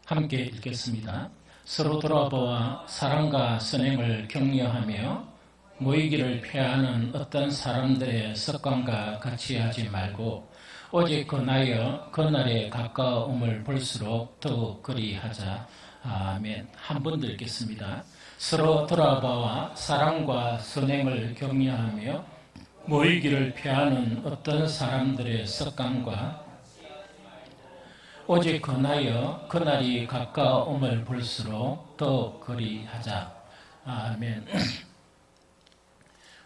함께 읽겠습니다. 서로 돌아보아 사랑과 선행을 격려하며 모이기를 피하는 어떤 사람들의 습관과 같이 하지 말고 오직 권하여 그날에 가까움을 볼수록 더욱 그리하자. 아멘. 한 번 더 읽겠습니다. 서로 돌아보아 사랑과 선행을 격려하며 모이기를 피하는 어떤 사람들의 습관과 오직 권하여 그날이 가까움을 볼수록 더욱 그리하자. 아멘.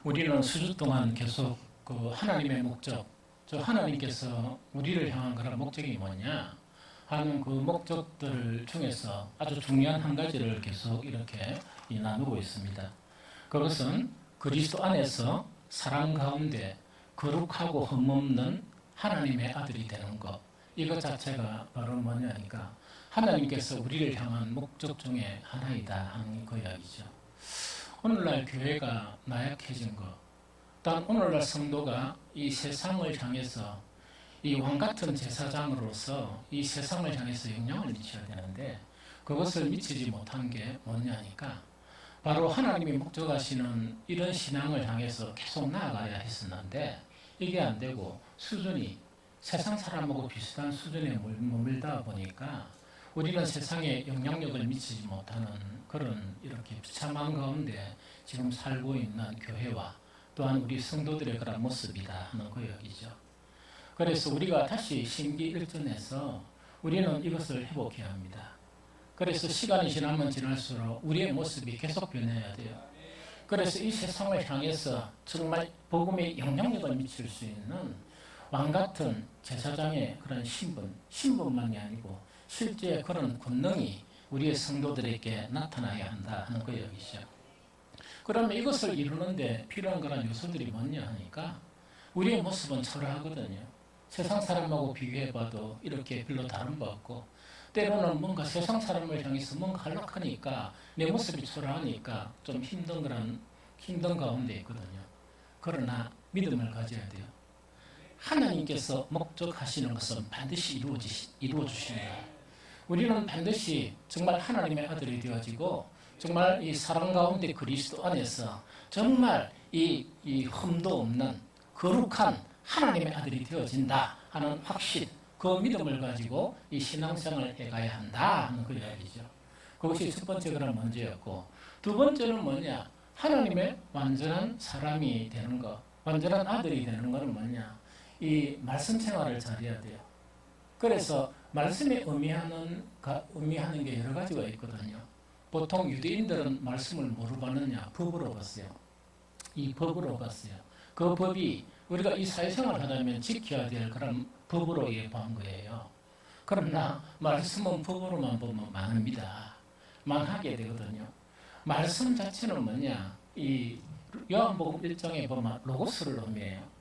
우리는 수주 동안 계속 그 하나님의 목적, 저 하나님께서 우리를 향한 그런 목적이 뭐냐 하는 그 목적들 중에서 아주 중요한 한 가지를 계속 이렇게 나누고 있습니다. 그것은 그리스도 안에서 사랑 가운데 거룩하고 흠없는 하나님의 아들이 되는 것. 이것 자체가 바로 뭐냐니까 하나님께서 우리를 향한 목적 중에 하나이다 하는 그 이야기죠. 오늘날 교회가 나약해진 것, 또한 오늘날 성도가 이 세상을 향해서 이 왕같은 제사장으로서 이 세상을 향해서 영향을 미쳐야 되는데 그것을 미치지 못한 게 뭐냐니까 바로 하나님이 목적하시는 이런 신앙을 향해서 계속 나아가야 했었는데 이게 안 되고 수준이 세상 사람하고 비슷한 수준에 머물다 보니까 우리는 세상에 영향력을 미치지 못하는 그런 이렇게 비참한 가운데 지금 살고 있는 교회와 또한 우리 성도들의 그런 모습이다 하는 그 얘기죠. 그래서 우리가 다시 심기일전해서 우리는 이것을 회복해야 합니다. 그래서 시간이 지나면 지날수록 우리의 모습이 계속 변해야 돼요. 그래서 이 세상을 향해서 정말 복음에 영향력을 미칠 수 있는 왕같은 제사장의 그런 신분만이 아니고 실제 그런 권능이 우리의 성도들에게 나타나야 한다 하는 그 얘기죠. 그러면 이것을 이루는데 필요한 그런 요소들이 뭐냐 하니까 우리의 모습은 초라하거든요. 세상 사람하고 비교해봐도 이렇게 별로 다른 바 없고 때로는 뭔가 세상 사람을 향해서 뭔가 한락하니까 내 모습이 초라하니까 좀 힘든 가운데 있거든요. 그러나 믿음을 가져야 돼요. 하나님께서 목적하시는 것은 반드시 이루어주십니다. 우리는 반드시 정말 하나님의 아들이 되어지고 정말 이 사랑 가운데 그리스도 안에서 정말 이 흠도 없는 거룩한 하나님의 아들이 되어진다 하는 확신, 그 믿음을 가지고 이 신앙생활을 해가야 한다 하는 그 이야기죠. 그것이 첫 번째 그런 문제였고 두 번째는 뭐냐? 하나님의 완전한 사람이 되는 것, 완전한 아들이 되는 것은 뭐냐? 이 말씀 생활을 잘해야 돼요. 그래서 말씀이 의미하는 게 여러 가지가 있거든요. 보통 유대인들은 말씀을 뭐로 받느냐? 법으로 봤어요. 이 법으로 봤어요. 그 법이 우리가 이 사회생활을 하다면 지켜야 될 그런 법으로 예보한 거예요. 그러나 말씀은 법으로만 보면 망합니다. 망하게 되거든요. 말씀 자체는 뭐냐? 이 요한복음 1장에 보면 로고스를 의미해요.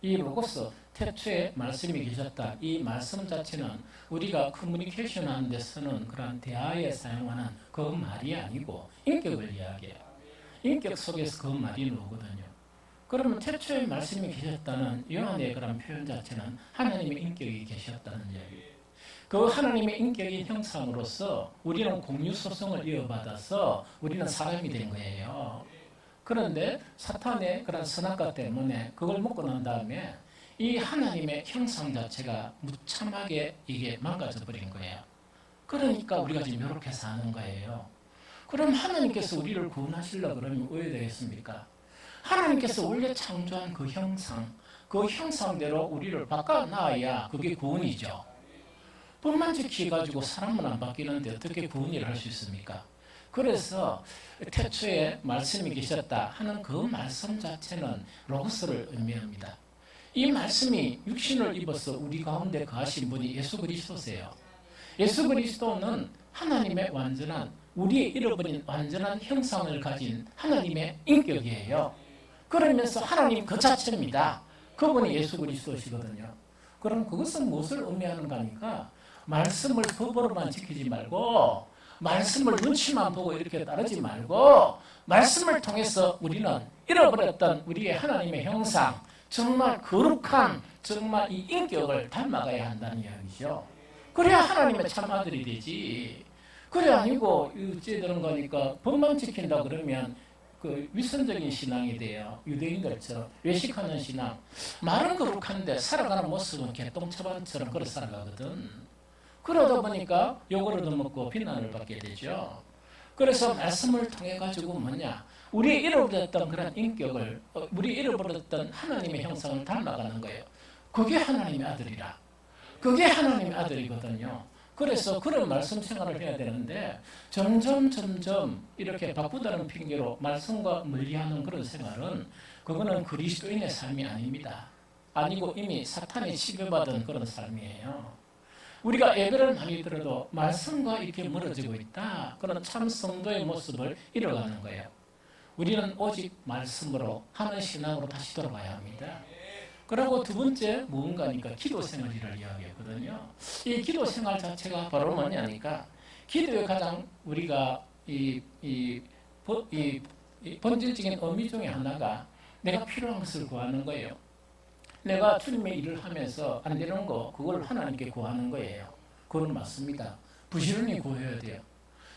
이 로고스, 태초에 말씀이 계셨다. 이 말씀 자체는 우리가 커뮤니케이션 하는 데 쓰는 그런 대화에 사용하는 그 말이 아니고 인격을 이야기해요. 인격 속에서 그 말이 나오거든요. 그러면 태초에 말씀이 계셨다는 요한의 그런 표현 자체는 하나님의 인격이 계셨다는 이야기예요. 그 하나님의 인격인 형상으로서 우리는 공유소성을 이어받아서 우리는 사람이 된 거예요. 그런데 사탄의 그런 선악과 때문에 그걸 먹고 난 다음에 이 하나님의 형상 자체가 무참하게 이게 망가져 버린 거예요. 그러니까 우리가 지금 이렇게 사는 거예요. 그럼 하나님께서 우리를 구원하시려고 그러면 왜 되겠습니까? 하나님께서 원래 창조한 그 형상, 그 형상대로 우리를 바꿔놔야 그게 구원이죠. 법만 지켜가지고 사람은 안 바뀌는데 어떻게 구원을 할 수 있습니까? 그래서 태초에 말씀이 계셨다 하는 그 말씀 자체는 로고스를 의미합니다. 이 말씀이 육신을 입어서 우리 가운데 거하신 분이 예수 그리스도세요. 예수 그리스도는 하나님의 완전한, 우리의 잃어버린 완전한 형상을 가진 하나님의 인격이에요. 그러면서 하나님 그 자체입니다. 그분이 예수 그리스도시거든요. 그럼 그것은 무엇을 의미하는가 하니까 말씀을 법으로만 지키지 말고 말씀을 눈치만 보고 이렇게 따르지 말고 말씀을 통해서 우리는 잃어버렸던 우리의 하나님의 형상, 정말 거룩한 정말 이 인격을 닮아가야 한다는 이야기죠. 그래야 하나님의 참 아들이 되지. 그래 아니고 어찌되는 거니까 법만 지킨다 그러면 그 위선적인 신앙이 돼요. 유대인들처럼 외식하는 신앙. 말은 거룩한데 살아가는 모습은 개똥처반처럼 그렇게 살아가거든. 그러다 보니까 욕을 얻어먹고 비난을 받게 되죠. 그래서 말씀을 통해 가지고 뭐냐, 우리 잃어버렸던 그런 인격을, 우리 잃어버렸던 하나님의 형상을 닮아가는 거예요. 그게 하나님의 아들이라. 그게 하나님의 아들이거든요. 그래서 그런 말씀 생활을 해야 되는데 점점 이렇게 바쁘다는 핑계로 말씀과 멀리하는 그런 생활은 그거는 그리스도인의 삶이 아닙니다. 아니고 이미 사탄이 지배받은 그런 삶이에요. 우리가 예배를 많이 들어도 말씀과 이렇게 멀어지고 있다. 그런 참 성도의 모습을 잃어가는 거예요. 우리는 오직 말씀으로 하는 신앙으로 다시 돌아가야 합니다. 그리고 두 번째 무언가니까 기도 생활을 이야기했거든요. 이 기도 생활 자체가 바로 뭐냐니까 기도의 가장 우리가 이 본질적인 의미 중에 하나가 내가 필요한 것을 구하는 거예요. 내가 주님의 일을 하면서 안 되는 거 그걸 하나님께 구하는 거예요. 그건 맞습니다. 부지런히 구해야 돼요.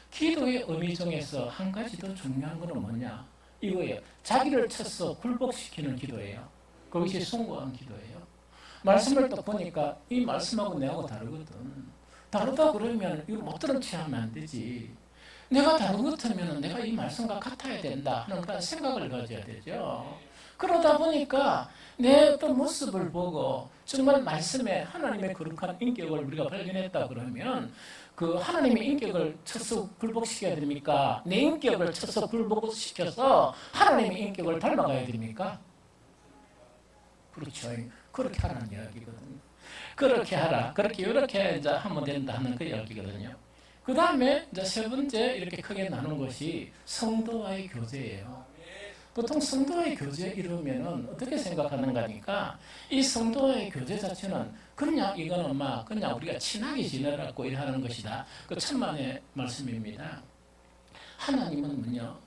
기도의 의미 중에서 한 가지 더 중요한 거는 뭐냐 이거예요. 자기를 쳐서 굴복시키는 기도예요. 그것이 숭고한 기도예요. 말씀을 딱 보니까 이 말씀하고 내하고 다르거든. 다르다 그러면 이걸 못 들은 채 하면 안 되지. 내가 다른 것 같으면 내가 이 말씀과 같아야 된다 하는 그런 생각을 가져야 되죠. 그러다 보니까 내 어떤 모습을 보고 정말 말씀에 하나님의 거룩한 인격을 우리가 발견했다 그러면 그 하나님의 인격을 쳐서 굴복시켜야 됩니까? 내 인격을 쳐서 굴복시켜서 하나님의 인격을 닮아가야 됩니까? 그렇죠. 그렇게 하라는 이야기거든요. 그렇게 하라. 이렇게 이제 하면 된다 하는 그 이야기거든요. 그 다음에 이제 세 번째 이렇게 크게 나눈 것이 성도와의 교제예요. 보통 성도와의 교제 이루면은 어떻게 생각하는가니까 이 성도와의 교제 자체는 그냥 이거는 그냥 우리가 친하게 지내라고 일하는 것이다. 그 천만의 말씀입니다. 하나님은 뭐냐?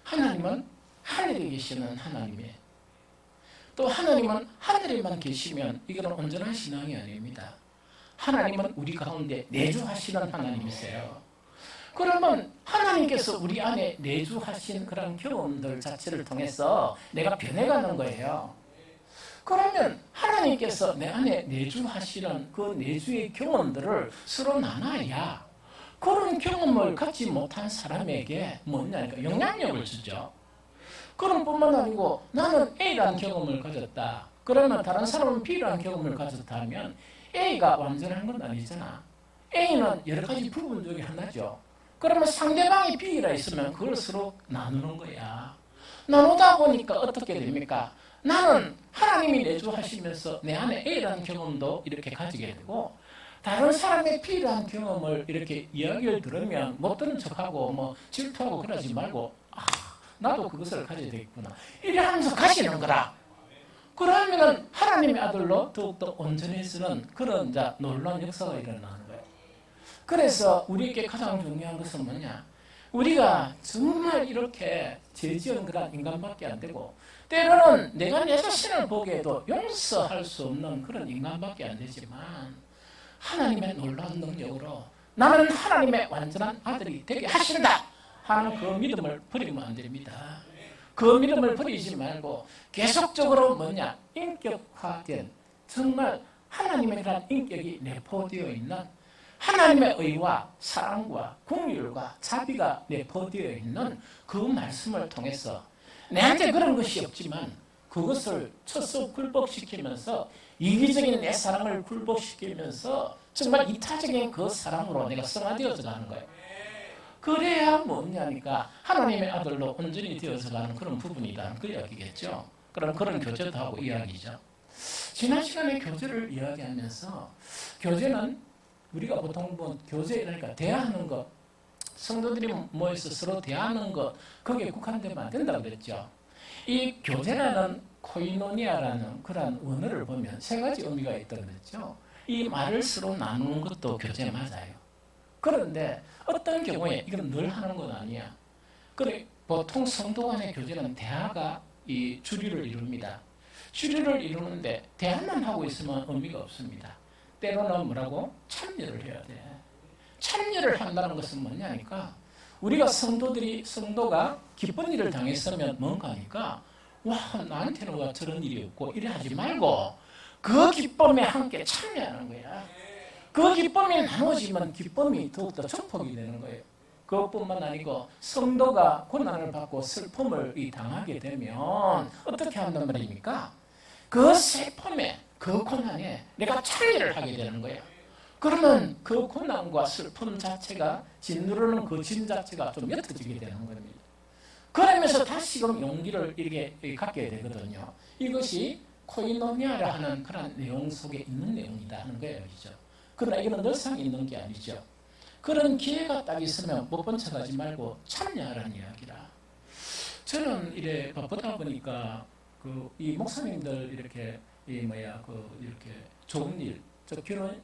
하나님은 하늘에 계시는 하나님이에요. 또 하나님은 하늘에만 계시면 이건 온전한 신앙이 아닙니다. 하나님은 우리 가운데 내주하시는 하나님이세요. 그러면 하나님께서 우리 안에 내주하신 그런 경험들 자체를 통해서 내가 변해가는 거예요. 그러면 하나님께서 내 안에 내주하시는 그 내주의 경험들을 서로 나눠야 그런 경험을 갖지 못한 사람에게 뭐냐니까 영향력을 주죠. 그런 뿐만 아니고 나는 A라는 경험을 가졌다. 그러면 다른 사람은 B라는 경험을 가졌다면 A가 완전한 건 아니잖아. A는 여러 가지 부분 중에 하나죠. 그러면 상대방이 B라 있으면 그걸 서로 나누는 거야. 나누다 보니까 어떻게 됩니까? 나는 하나님이 내주하시면서 내 안에 A라는 경험도 이렇게 가지게 되고 다른 사람의 B라는 경험을 이렇게 이야기를 들으면 못 듣는 척하고 질투하고 그러지 말고 나도 그것을 가져야 되겠구나. 이래 하면서 가시는 거라. 그러면 하나님의 아들로 더욱더 온전해지는 그런 놀라운 역사가 일어나는 거예요. 그래서 우리에게 가장 중요한 것은 뭐냐? 우리가 정말 이렇게 죄지은 그런 인간밖에 안 되고 때로는 내가 내 자신을 보기에도 용서할 수 없는 그런 인간밖에 안 되지만 하나님의 놀라운 능력으로 나는 하나님의 완전한 아들이 되게 하신다 하는 그 믿음을 버리면 안 됩니다. 그 믿음을 버리지 말고 계속적으로 인격화된 정말 하나님의 그런 인격이 내포되어 있는 하나님의 의와 사랑과 긍휼과 자비가 내포되어 있는 그 말씀을 통해서 내한테 그런 것이 없지만 그것을 쳐서 굴복시키면서 이기적인 내 사랑을 굴복시키면서 정말 이타적인 그 사랑으로 내가 성화되어져 가는 거예요. 그래야 뭐냐니까 하나님의 아들로 온전히 되어서 가는 그런 부분이다. 그 이야기겠죠. 그런 교제도 하고 이야기죠. 지난 시간에 교제를 이야기하면서 교제는 우리가 보통 교제 그러니까 대화하는 것, 성도들이 모여서 서로 대화하는 것 거기에 국한되면 안 된다고 그랬죠. 이 교제라는 코이노니아라는 그런 원어를 보면 세 가지 의미가 있다고 그랬죠. 이 말을 서로 나누는 것도 교제 맞아요. 그런데 어떤 경우에 이건 늘 하는 건 아니야. 그래 보통 성도 간의 교제는 대화가 이 주류를 이룹니다. 주류를 이루는데 대화만 하고 있으면 의미가 없습니다. 때로는 뭐라고? 참여를 해야 돼. 참여를 한다는 것은 뭐냐니까 우리가 성도가 기쁜 일을 당했으면 뭔가 하니까 와 나한테는 왜 저런 일이 없고 이래 하지 말고 그 기쁨에 함께 참여하는 거야. 그 기쁨이 나눠지면 기쁨이 더욱더 증폭이 되는 거예요. 그것뿐만 아니고 성도가 고난을 받고 슬픔을 당하게 되면 어떻게 한단 말입니까? 그 슬픔에 그 고난에 내가 참여를 하게 되는 거예요. 그러면 그 고난과 슬픔 자체가 짓누르는 그 짐 자체가 좀 옅어지게 되는 겁니다. 그러면서 다시금 용기를 이렇게 갖게 되거든요. 이것이 코이노니아라 하는 그런 내용 속에 있는 내용이다 하는 거예요. 그죠? 그러나 이건 늘상 있는 게 아니죠. 그런 기회가 딱 있으면 못 본 척하지 말고 참여하라는 이야기라. 저는 이래 바쁘다 보니까 이 목사님들 이렇게 이렇게 좋은 일,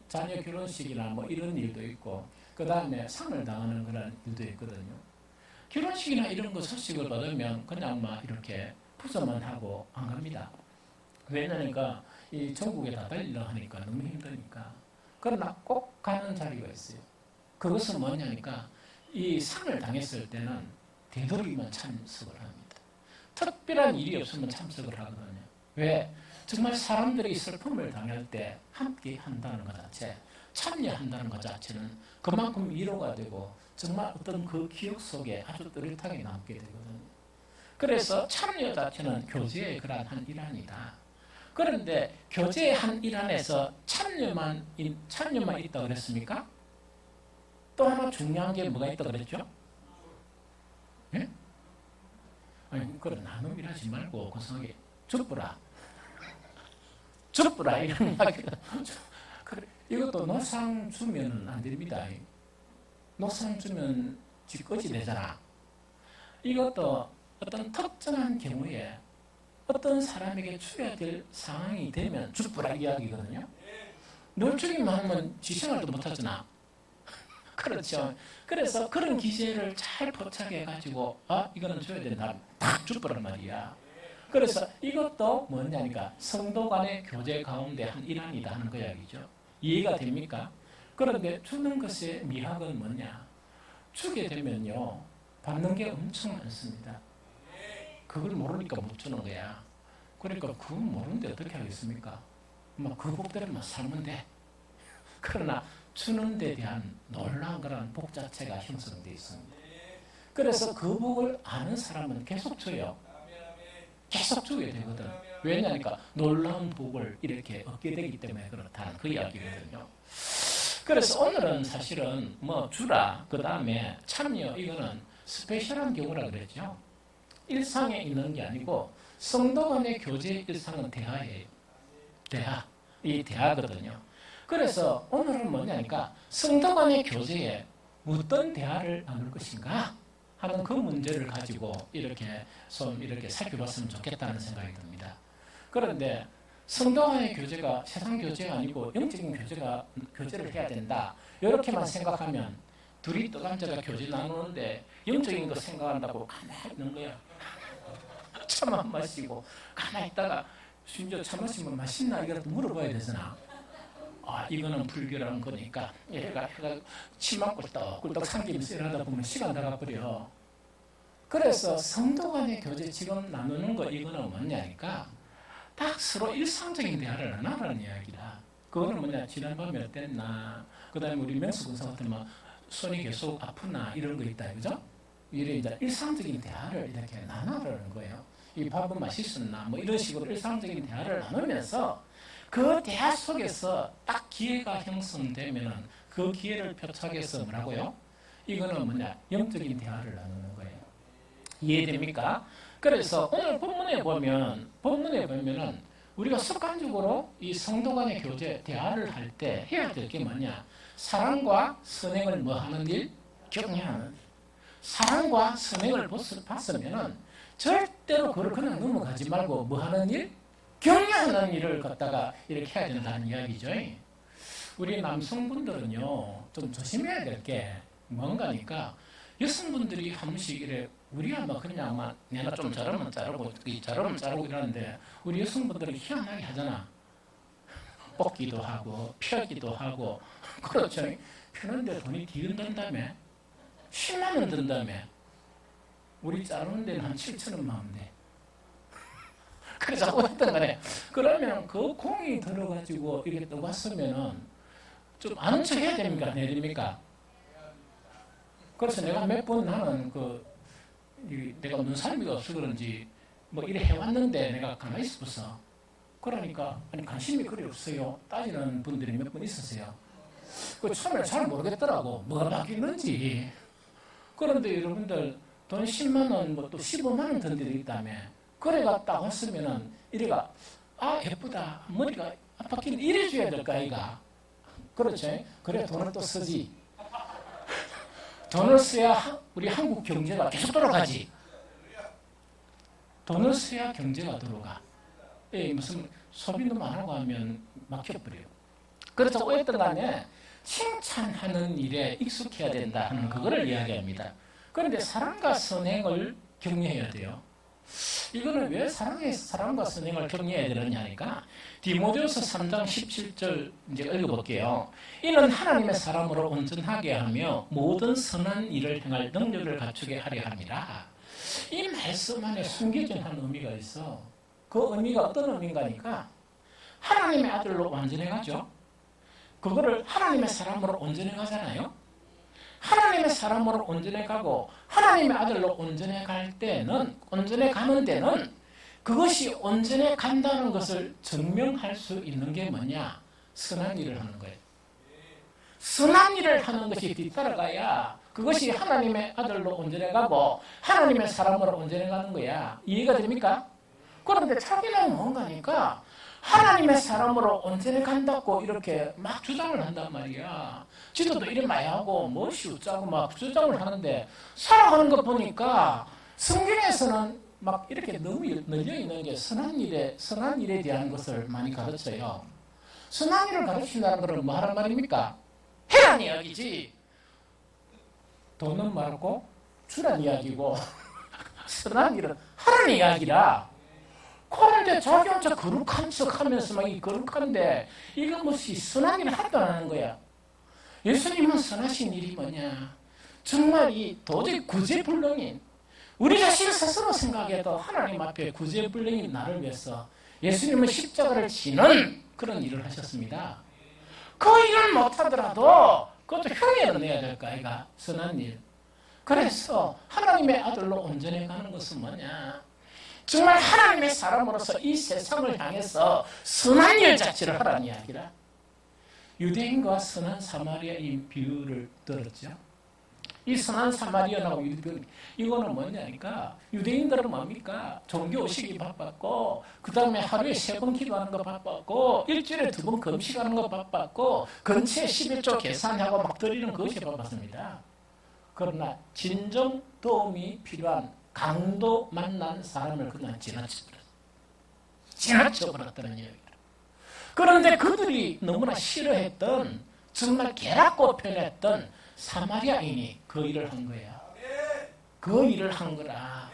자녀 결혼식이나 뭐 이런 일도 있고, 그 다음에 상을 당하는 그런 일도 있거든요. 결혼식이나 이런 거 소식을 받으면 그냥 막 이렇게 부서만 하고 안 갑니다. 왜냐니까 이 전국에 다 달리려 하니까 너무 힘드니까. 그러나 꼭 가는 자리가 있어요. 그것은 뭐냐니까 이 상을 당했을 때는 되도록이면 참석을 합니다. 특별한 일이 없으면 참석을 하거든요. 왜? 정말 사람들이 슬픔을 당할 때 함께 한다는 것 자체, 참여한다는 것 자체는 그만큼 위로가 되고 정말 어떤 그 기억 속에 아주 또렷하게 남게 되거든요. 그래서 참여 자체는 교제의 그러한 한 일환이다. 그런데 교제의 한 일환에서 참여만 있다고 그랬습니까? 또 하나 중요한 게 뭐가 있다고 그랬죠? 예? 아니, 그런 나눔 일하지 말고 고상하게 줍부라 이런 이야기가 이것도 노상 주면 안 됩니다. 노상 주면 쥐꺼지 되잖아. 이것도 어떤 특정한 경우에 어떤 사람에게 줘야 될 상황이 되면 줍부라 이야기거든요. 널 주기만 하면 지생활도 못하잖아. 그렇죠. 그래서 그런 기제를 잘 포착해가지고 이거는 줘야 된다. 딱 줍부란 말이야. 그래서 이것도 뭐냐니까 성도 간의 교제 가운데 한 일환이다 하는 그 이야기죠. 이해가 됩니까? 그런데 주는 것의 미학은 뭐냐? 주게 되면요 받는 게 엄청 많습니다. 그걸 모르니까 못 주는 거야. 그러니까 그걸 모르는데 어떻게 하겠습니까? 그 복대로만 살면 돼. 그러나 주는 데 대한 놀라운 그런 복 자체가 형성되어 있습니다. 그래서 그 복을 아는 사람은 계속 줘요. 계속 주게 되거든. 왜냐니까 놀라운 복을 이렇게 얻게 되기 때문에 그렇다는 그 이야기거든요. 그래서 오늘은 사실은 주라, 그 다음에 참여, 이거는 스페셜한 경우라 그랬죠. 일상에 있는 게 아니고 성도 간의 교제 일상은 대화예요. 이 대화거든요. 그래서 오늘은 뭐냐니까 성도 간의 교제에 어떤 대화를 나눌 것인가 하는 그 문제를 가지고 이렇게 살펴봤으면 좋겠다는 생각이 듭니다. 그런데 성도 간의 교제가 세상 교제가 아니고 영적인 교제를 해야 된다. 이렇게만 생각하면 둘이 또 남자가 교제 나누는데 영적인 거 생각한다고 가만히 있는 거야. 차만 마시고 가만히 있다가 심지어 차 마시면 맛있나 이거라도 물어봐야 되잖아. 이거는 불교라는 거니까 얘가 치마 꿀떡 삼기면서 일하다 보면 시간 나가버려. 그래서 성도 간의 교제 지금 나누는 거 이거는 뭐냐니까 딱 서로 일상적인 대화를 나누라는 이야기다. 그거는 뭐냐, 지난밤에 어땠나, 그 다음에 우리 명수 군사 같은 손이 계속 아프나 이런 거 있다, 그죠? 이래 이제 일상적인 대화를 이렇게 나누라는 거예요. 이 밥은 맛있었나 이런 식으로 일상적인 대화를 나누면서 그 대화 속에서 딱 기회가 형성되면은 그 기회를 표착해서 뭐라고요? 이거는 뭐냐, 영적인 대화를 나누는 거예요. 이해됩니까? 그래서 오늘 본문에 보면은 우리가 습관적으로 이 성도 간의 교제, 대화를 할 때 해야 될 게 뭐냐? 사랑과 선행을 하는 일? 격려하는 일. 사랑과 선행을 봤으면은 절대로 그걸 그냥 넘어가지 말고 하는 일? 격려하는 일을 갖다가 이렇게 해야 된다는 이야기죠. 우리 남성분들은요, 좀 조심해야 될 게 뭔가니까, 여성분들이 한 번씩 이래, 우리가 그냥 내가 좀 자르면 자르고 이러는데, 우리 여성분들은 희한하게 하잖아. 뽑기도 하고, 펴기도 하고, 그렇죠. 피는데 돈이 뒤흔 든다며? 10만 원 든다며? 우리 자르는 데는 한 7천 원만 하면 돼. 그래서 어떤 거네. 그러면 그 공이 들어가지고 이렇게 떠봤으면은 좀 아는 척 해야 됩니까? 안 해야 됩니까? 그래서 내가 몇 번 나는 내가 눈살미가 없어 그런지 뭐 이래 해왔는데 내가 가만히 있었어. 그러니까 아니 관심이 그리 없어요. 따지는 분들이 몇 번 있었어요. 그 처음에 잘 모르겠더라고. 뭐가 바뀌는지. 그런데 여러분들 돈 10만 원, 뭐 또 15만 원 든 데도 있다며. 그래가 딱 왔으면은 이래가 아 예쁘다. 머리가 바뀌는 이래 줘야 될까 아이가. 그렇죠. 그래 돈을 또 쓰지. 돈을 써야 우리 한국 경제가 계속 돌아가지. 돈을 써야 경제가 돌아가. 무슨 소비도 많아고 하면 막혀버려요. 그래서 어쨌든 간에 칭찬하는 일에 익숙해야 된다 하는 그거를 이야기합니다. 그런데 사랑과 선행을 격려해야 돼요. 이거는 왜 사랑과 선행을 격려해야 되느냐 하니까 디모데후서 3장 17절 이제 읽어볼게요. 이는 하나님의 사람으로 온전하게 하며 모든 선한 일을 행할 능력을 갖추게 하려 함이라. 이 말씀 안에 숨겨진 한 의미가 있어. 그 의미가 어떤 의미인가니까 하나님의 아들로 완전해 가죠. 그거를 하나님의 사람으로 온전해 가잖아요. 하나님의 사람으로 온전해 가고 하나님의 아들로 온전해 가는 데는 그것이 온전해 간다는 것을 증명할 수 있는 게 뭐냐? 선한 일을 하는 거예요. 선한 일을 하는 것이 뒤따라가야 그것이 하나님의 아들로 온전해 가고 하나님의 사람으로 온전해 가는 거야. 이해가 됩니까? 그런데 자기는 뭔가니까 하나님의 사람으로 온전해 간다고 이렇게 막 주장을 한단 말이야. 지도도 이래 많이 하고 멋이 웃자고 막 주장을 하는데 살아가는 거 보니까 성경에서는 막 이렇게 너무 널려 있는 게 선한 일에 대한 것을 많이 가르쳐요. 선한 일을 가르친다는 것은 뭐 하란 말입니까? 해란 이야기지. 돈은 말고 주란 이야기고 선한 일은 하라는 이야기라. 그런데 자기 혼자 거룩한 척 하면서 막 이 거룩한데 이거 무엇이 선한 일을 하도 안 하는 거야. 예수님은 선하신 일이 뭐냐? 정말 이 도저히 구제불능인 우리 자신 스스로 생각해도 하나님 앞에 구제불능인 나를 위해서 예수님은 십자가를 지는 그런 일을 하셨습니다. 그 일을 못하더라도 그것도 흉내를 내야 될까 아이가 선한 일. 그래서 하나님의 아들로 온전해 가는 것은 뭐냐? 정말 하나님의 사람으로서 이 세상을 향해서 선한 일 자체를 하라는 이야기라. 유대인과 선한 사마리아인 비유를 들었죠. 이 선한 사마리아하고 유대인 이거는 뭐냐니까 유대인들은 뭡니까? 종교의식이 바빴고 그 다음에 하루에 3번 기도하는 거 바빴고 일주일에 2번 금식하는 거 바빴고 근처에 11조 계산하고 막 드리는 것이 바빴습니다. 그러나 진정 도움이 필요한 강도 만난 사람을 그냥 지나쳐버렸다는 얘기입니다. 그런데 그들이 너무나 싫어했던 정말 괴롭고 편했던 사마리아인이 그 일을 한 거예요. 그 일을 한 거라.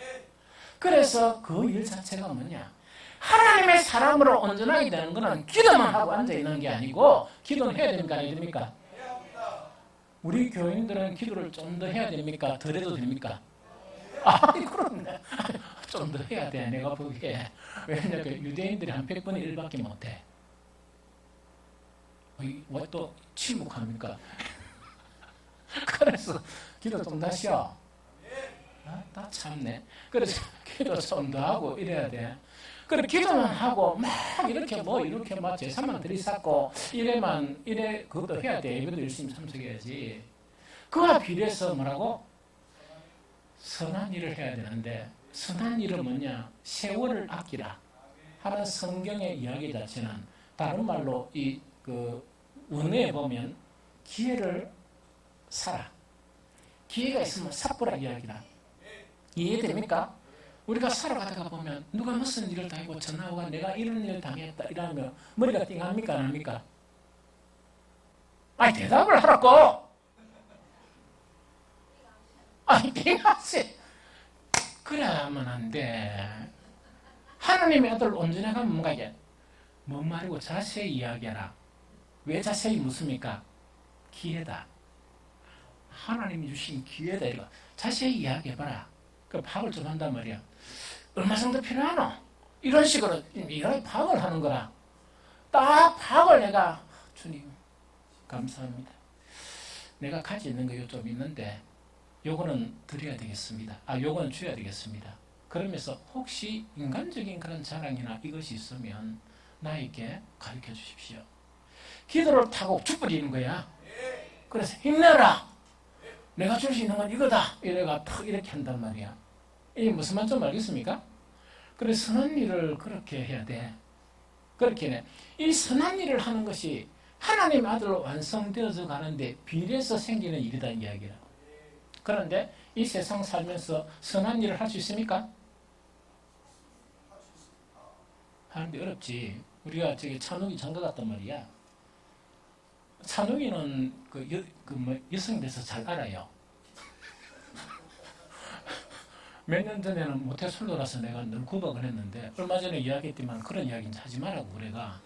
그래서 그 일 자체가 뭐냐? 하나님의 사람으로 온전하게 되는 것은 기도만 하고 앉아있는 게 아니고 기도는 해야 됩니까? 안 해야 됩니까? 우리 교인들은 기도를 좀 더 해야 됩니까? 덜 해도 됩니까? 그렇네. 좀 더 해야 돼. 내가 보기에. 왜냐면 유대인들이 한 100분의 1밖에 못해. 왜 또 침묵합니까? 그래서 기도 좀 다시요. 다 참네. 그래서 기도 좀 더 하고 이래야 돼. 그래 기도만 하고 막 이렇게 막 제사만 들이쌓고 이래 그것도 해야 돼. 예배도 열심히 참석해야지. 그와 비례해서 뭐라고? 선한 일을 해야 되는데 선한 일은 뭐냐? 세월을 아끼라 하는 성경의 이야기 자체는 다른 말로 원어에 보면 기회를 사라. 기회가 있으면 삭보라 이야기라. 이해됩니까? 우리가 살아가다가 보면 누가 무슨 일을 당하고 전화가 내가 이런 일을 당했다 이러면 머리가 띵합니까? 안 합니까? 대답을 하라고! 띵하지! 그래 하면 안 돼. 하나님의 아들 온전해 가면 뭔가 이게 뭔 말이고 자세히 이야기하라. 왜 자세히 묻습니까? 기회다. 하나님이 주신 기회다. 이거 자세히 이야기해봐라. 그 파악을 좀 한단 말이야. 얼마 정도 필요하노? 이런 식으로 이런 파악을 하는 거라. 딱 파악을 내가 주님 감사합니다. 내가 가지고 있는 거 좀 있는데 요거는 드려야 되겠습니다. 요거는 줘야 되겠습니다. 그러면서 혹시 인간적인 그런 자랑이나 이것이 있으면 나에게 가르쳐 주십시오. 기도를 타고 죽버리는 거야. 그래서 힘내라. 내가 줄 수 있는 건 이거다. 이래가 탁 이렇게 한단 말이야. 이게 무슨 말인지 좀 알겠습니까? 그래 선한 일을 그렇게 해야 돼. 그렇게 해. 이 선한 일을 하는 것이 하나님의 아들로 완성되어져 가는데 비례해서 생기는 일이다 이야기야. 그런데 이 세상 살면서 선한 일을 할 수 있습니까? 하는데 어렵지. 우리가 저기 찬욱이 장가 갔단 말이야. 찬욱이는 여성에 대해서 잘 알아요. 몇 년 전에는 모태솔로라서 내가 늘 구박을 했는데 얼마 전에 이야기했지만 그런 이야기는 하지 말라고 그래가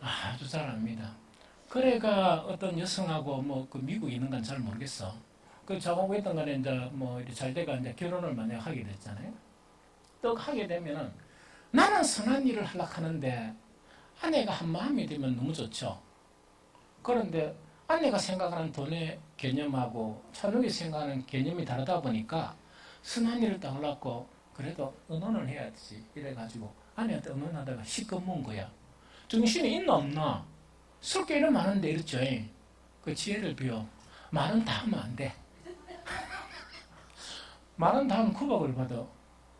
아주 잘 압니다. 그래가 어떤 여성하고 그 미국에 있는 건 잘 모르겠어. 그 저하고 있던 거는 이제 잘 돼가 이제 결혼을 만약 하게 됐잖아요. 또 하게 되면은 나는 선한 일을 하려고 하는데 아내가 한 마음이 되면 너무 좋죠. 그런데 아내가 생각하는 돈의 개념하고 찬욱이 생각하는 개념이 다르다 보니까 선한 일을 딱 하려고 그래도 의논을 해야지 이래가지고 아내한테 의논하다가 시꺼먼 거야. 정신이 있나 없나? 쓸 게 이런 많은데 이랬죠. 그 지혜를 비워. 말은 다 하면 안 돼. 말은 다 하면 구박을 받아.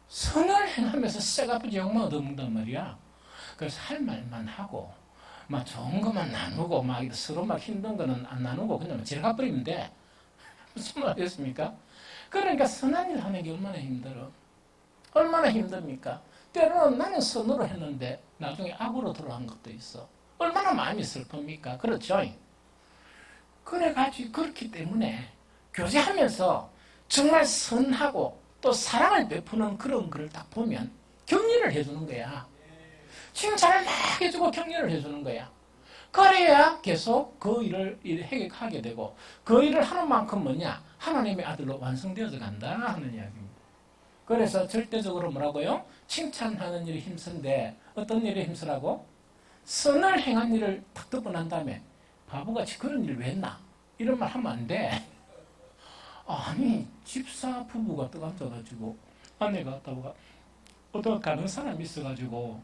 선을 행하면서 쎄가쁘지 욕만 얻어먹단 말이야. 그래서 할 말만 하고 막 좋은 것만 나누고 막 서로 막 힘든 거는 안 나누고 그냥 지나가 버리면 돼. 무슨 말이겠습니까? 그러니까 선한 일 하는 게 얼마나 힘들어. 얼마나 힘듭니까? 때로는 나는 선으로 했는데 나중에 악으로 돌아간 것도 있어. 얼마나 마음이 슬픕니까? 그렇죠? 그래가지고 그렇기 때문에 교제하면서 정말 선하고 또 사랑을 베푸는 그런 글을 딱 보면 격려를 해주는 거야. 칭찬을 막 해주고 격려를 해주는 거야. 그래야 계속 그 일을 해결하게 되고 그 일을 하는 만큼 뭐냐? 하나님의 아들로 완성되어져 간다 하는 이야기입니다. 그래서 절대적으로 뭐라고요? 칭찬하는 일이 힘쓴데 어떤 일이 힘쓰라고? 선을 행한 일을 탁 듣고 난 다음에 바보같이 그런 일을 왜 했나? 이런 말 하면 안 돼. 아니 집사 부부가 떠가지고 아내가 왔다고 어떤 가는 사람이 있어가지고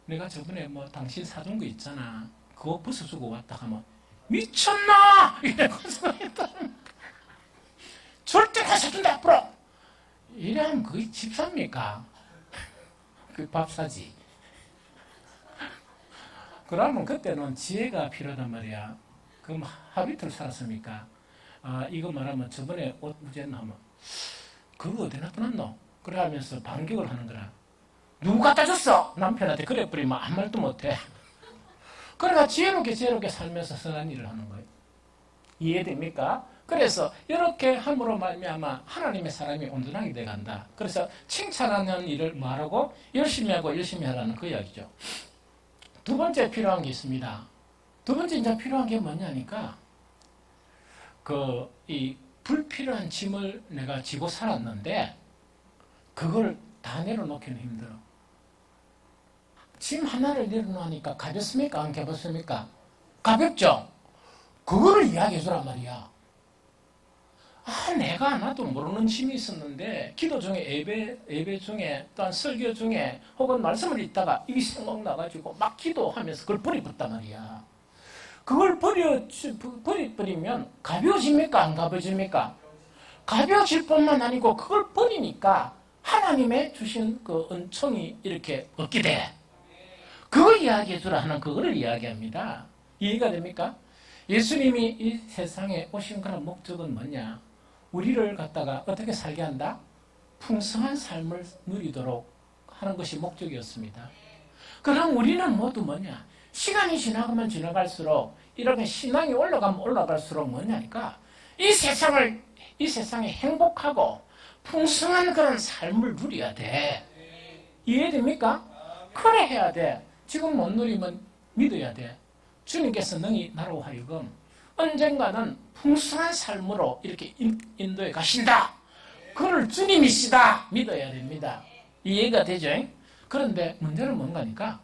내가 저번에 당신 사준 거 있잖아 그거 벗어주고 왔다 하면 미쳤나? 이래서 절대 다 사준다 앞으로 이래하면 그게 집사입니까? 그 밥 사지. 그러면 그때는 지혜가 필요하단 말이야. 그럼 하루 이틀 살았습니까? 이거 말하면 저번에 옷 무제했나 하면 그거 어디 놔둬놨노? 그래 하면서 반격을 하는 거라. 누구 갖다 줬어? 남편한테 그래 버리면 아무 말도 못해. 그러니까 지혜롭게 살면서 선한 일을 하는 거예요. 이해됩니까? 그래서 이렇게 함으로 말미암아 하나님의 사람이 온전하게 돼간다. 그래서 칭찬하는 일을 뭐하라고? 열심히 하고 열심히 하라는 그 이야기죠. 두 번째 필요한 게 있습니다. 두 번째 이제 필요한 게 뭐냐니까 이 불필요한 짐을 내가 지고 살았는데 그걸 다 내려놓기는 힘들어. 짐 하나를 내려놓으니까 가볍습니까? 안 가볍습니까? 가볍죠? 그거를 이야기해 주란 말이야. 내가 나도 모르는 짐이 있었는데 기도 중에 예배 중에 또한 설교 중에 혹은 말씀을 읽다가 이게 생각 나가지고 막 기도하면서 그걸 버려버렸단 말이야. 그걸 버리면 가벼워집니까? 안 가벼워집니까? 가벼워질 뿐만 아니고 그걸 버리니까 하나님의 주신 그 은총이 이렇게 얻게 돼. 그걸 이야기해 주라 하는 그거를 이야기합니다. 이해가 됩니까? 예수님이 이 세상에 오신 그런 목적은 뭐냐? 우리를 갖다가 어떻게 살게 한다? 풍성한 삶을 누리도록 하는 것이 목적이었습니다. 그럼 우리는 모두 뭐냐? 시간이 지나가면 지나갈수록 이렇게 신앙이 올라가면 올라갈수록 뭐냐니까 이 세상에 행복하고 풍성한 그런 삶을 누려야 돼. 이해됩니까? 그래 해야 돼. 지금 못 누리면 믿어야 돼. 주님께서 너희 나로 하여금 언젠가는 풍성한 삶으로 이렇게 인도에 가신다. 그를 주님이시다 믿어야 됩니다. 이해가 되죠? 그런데 문제는 뭔가니까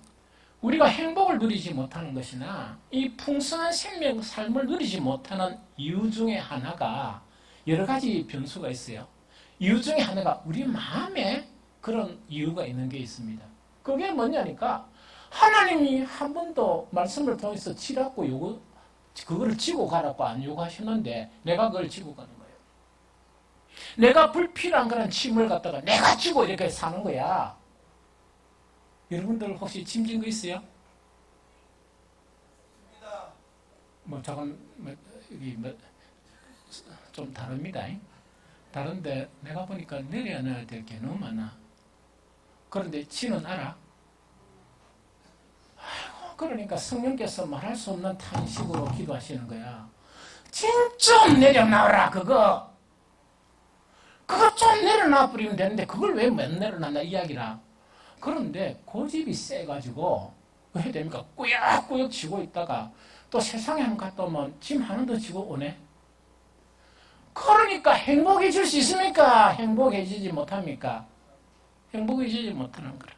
우리가 행복을 누리지 못하는 것이나 이 풍성한 생명 삶을 누리지 못하는 이유 중에 하나가 여러 가지 변수가 있어요. 이유 중에 하나가 우리 마음에 그런 이유가 있는 게 있습니다. 그게 뭐냐니까 하나님이 한 번도 말씀을 통해서 치라고 그거를 지고 가라고 안 요구하셨는데 내가 그걸 지고 가는 거예요. 내가 불필요한 그런 짐을 갖다가 내가 지고 이렇게 사는 거야. 여러분들 혹시 짐진 거 있어요? 저건 좀 다릅니다. 다른데 내가 보니까 내려야 될 게 너무 많아. 그런데 지는 알아? 아이고, 그러니까 성령께서 말할 수 없는 탄식으로 기도하시는 거야. 좀 내려놔라 그거 좀 내려놔 버리면 되는데 그걸 왜 못 내려놔 이야기라. 그런데 고집이 세가지고 뭐 해야 됩니까? 꾸역꾸역 지고 있다가 또 세상에 한번 갔다 오면 짐 하나 더 지고 오네. 그러니까 행복해질 수 있습니까? 행복해지지 못합니까? 행복해지지 못하는 거라.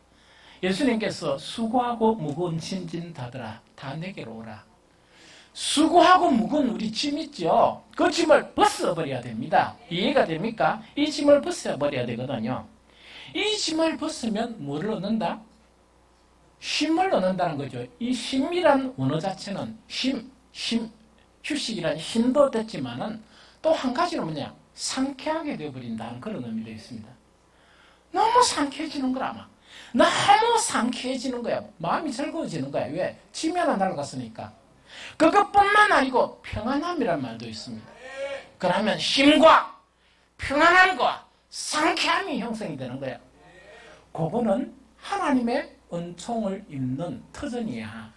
예수님께서 수고하고 무거운 짐 진다더라 다 내게로 오라. 수고하고 무거운 우리 짐 있죠? 그 짐을 벗어버려야 됩니다. 이해가 됩니까? 이 짐을 벗어버려야 되거든요. 이 짐을 벗으면 뭐를 얻는다? 쉼을 얻는다는 거죠. 이 쉼이란 언어 자체는 휴식이란 힘도 됐지만은 또 한 가지는 뭐냐? 상쾌하게 되어버린다는 그런 의미도 있습니다. 너무 상쾌해지는 거라 아마. 너무 상쾌해지는 거야. 마음이 즐거워지는 거야. 왜? 짐이 하나 날아갔으니까. 그것뿐만 아니고 평안함이란 말도 있습니다. 그러면 쉼과 평안함과 상쾌함이 형성이 되는 거야. 그거는 하나님의 은총을 입는 터전이야.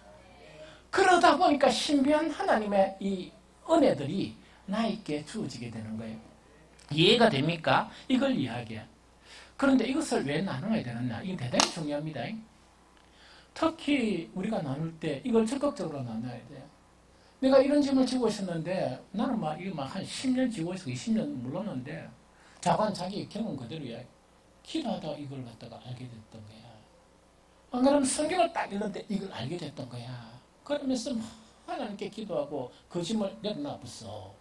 그러다 보니까 신비한 하나님의 이 은혜들이 나에게 주어지게 되는 거예요. 이해가 됩니까? 이걸 이야기해. 그런데 이것을 왜 나눠야 되느냐? 이게 대단히 중요합니다. 특히 우리가 나눌 때 이걸 적극적으로 나눠야 돼요. 내가 이런 짐을 지고 있었는데 나는 이거 한 10년 지고 있어 20년 물렀는데 자기 경험 그대로야. 기도하다가 이걸 갖다가 알게 됐던 거야. 안 그러면 성경을 딱 읽는데 이걸 알게 됐던 거야. 그러면서 하나님께 기도하고 그 짐을 내려놔봤어.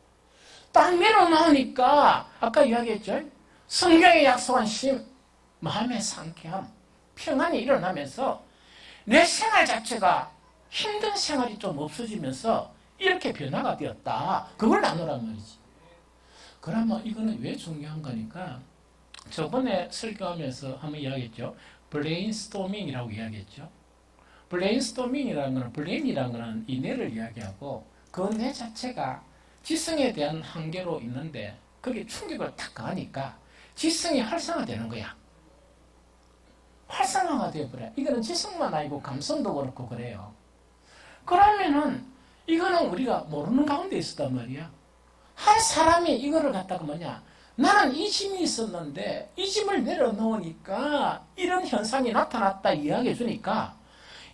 딱 내려놓으니까 아까 이야기했죠. 성경에 약속한 쉼, 마음의 상쾌함, 평안이 일어나면서 내 생활 자체가 힘든 생활이 좀 없어지면서 이렇게 변화가 되었다. 그걸 나누란 말이지. 그러면 이거는 왜 중요한 거니까 저번에 설교하면서 한번 이야기했죠. 브레인스토밍이라고 이야기했죠. 브레인스토밍이라는 거는 이 뇌를 이야기하고 그 뇌 자체가 지성에 대한 한계로 있는데 거기에 충격을 탁 가하니까 지성이 활성화되는 거야. 활성화가 되어버려. 이거는 지성만 아니고 감성도 그렇고 그래요. 그러면은 이거는 우리가 모르는 가운데 있었단 말이야. 한 사람이 이거를 갖다가 나는 이 짐이 있었는데 이 짐을 내려놓으니까 이런 현상이 나타났다 이야기해 주니까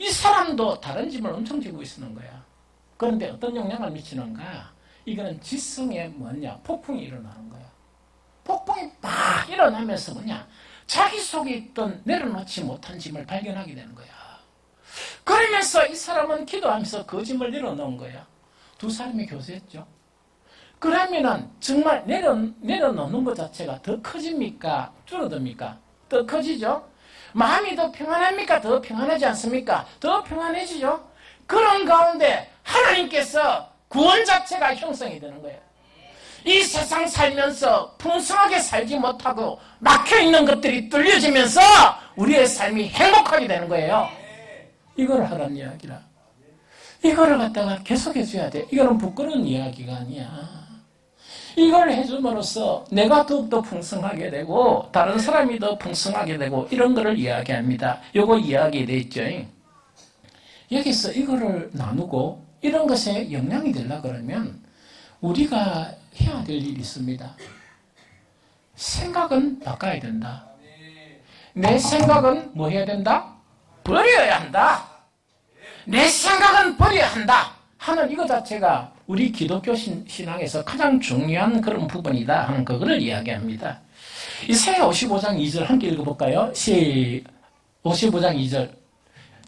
이 사람도 다른 짐을 엄청 지고 있는 거야. 그런데 어떤 영향을 미치는가? 이거는 지성에 폭풍이 일어나는 거야. 폭풍이 막 일어나면서 자기 속에 있던 내려놓지 못한 짐을 발견하게 되는 거야. 그러면서 이 사람은 기도하면서 그 짐을 내려놓은 거야. 두 사람이 교제했죠. 그러면은 정말 내려놓는 것 자체가 더 커집니까? 줄어듭니까? 더 커지죠? 마음이 더 평안합니까? 더 평안하지 않습니까? 더 평안해지죠? 그런 가운데 하나님께서 구원 자체가 형성이 되는 거예요. 이 세상 살면서 풍성하게 살지 못하고 막혀있는 것들이 뚫려지면서 우리의 삶이 행복하게 되는 거예요. 이걸 하라는 이야기라. 이거를 갖다가 계속해 줘야 돼. 이거는 부끄러운 이야기가 아니야. 이걸 해줌으로써 내가 더욱더 풍성하게 되고 다른 사람이 더 풍성하게 되고 이런 거를 이야기합니다. 요거 이야기돼 있죠. 여기서 이거를 나누고 이런 것에 영향이 되려고 그러면 우리가 해야 될 일이 있습니다. 생각은 바꿔야 된다. 내 생각은 뭐 해야 된다? 버려야 한다. 내 생각은 버려야 한다 하는 이거 자체가 우리 기독교 신앙에서 가장 중요한 그런 부분이다 하는 그거를 이야기합니다. 이사야 55장 2절 함께 읽어볼까요? 55장 2절.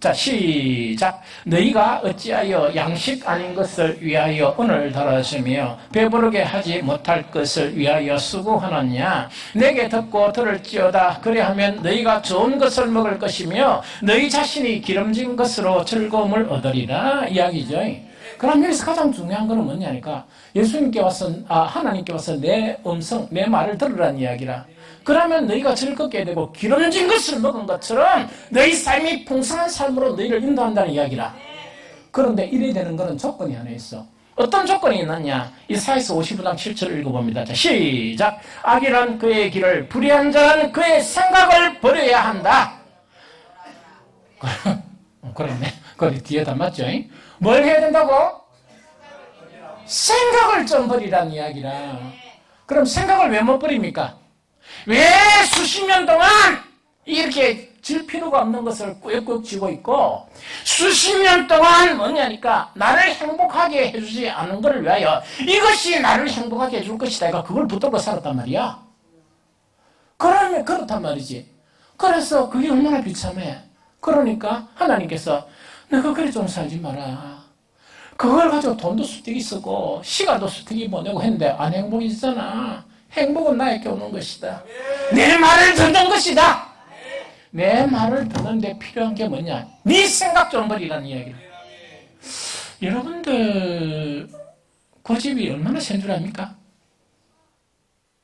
자, 시작. 너희가 어찌하여 양식 아닌 것을 위하여 오늘 달아주며 배부르게 하지 못할 것을 위하여 수고하느냐? 내게 듣고 들을지어다. 그래하면 너희가 좋은 것을 먹을 것이며 너희 자신이 기름진 것으로 즐거움을 얻으리라 이야기죠. 그럼 여기서 가장 중요한 것은 뭐냐니까 예수님께 와서 하나님께 와서 내 음성, 내 말을 들으라는 이야기라. 그러면 너희가 즐겁게 되고 기름진 것을 먹은 것처럼 너희 삶이 풍성한 삶으로 너희를 인도한다는 이야기라. 그런데 이래야 되는 것은 조건이 하나 있어. 어떤 조건이 있느냐? 이사야서 55장 7절을 읽어봅니다. 자, 시작. 악이란 그의 길을, 불의한 자는 그의 생각을 버려야 한다. 그렇네. 거기 뒤에다 맞죠? 뭘 해야 된다고? 생각을 좀 버리라는 이야기라. 그럼 생각을 왜 못 버립니까? 왜 수십 년 동안 이렇게 질 필요가 없는 것을 꾸역꾸역 쥐고 있고 수십 년 동안 뭐냐니까 나를 행복하게 해주지 않은 것을 위하여 이것이 나를 행복하게 해줄 것이다. 내가 그걸 붙들고 살았단 말이야. 그러면 그렇단 말이지. 그래서 그게 얼마나 비참해. 그러니까 하나님께서 내가 그래 좀 살지 마라. 그걸 가지고 돈도 수특이 쓰고 시간도 수특이 보내고 했는데 안 행복해지잖아. 행복은 나에게 오는 것이다. 내 말을 듣는 것이다. 내 말을 듣는데 필요한 게 뭐냐? 네 생각 좀 버리라는 이야기다. 여러분들 고집이 얼마나 센 줄 압니까?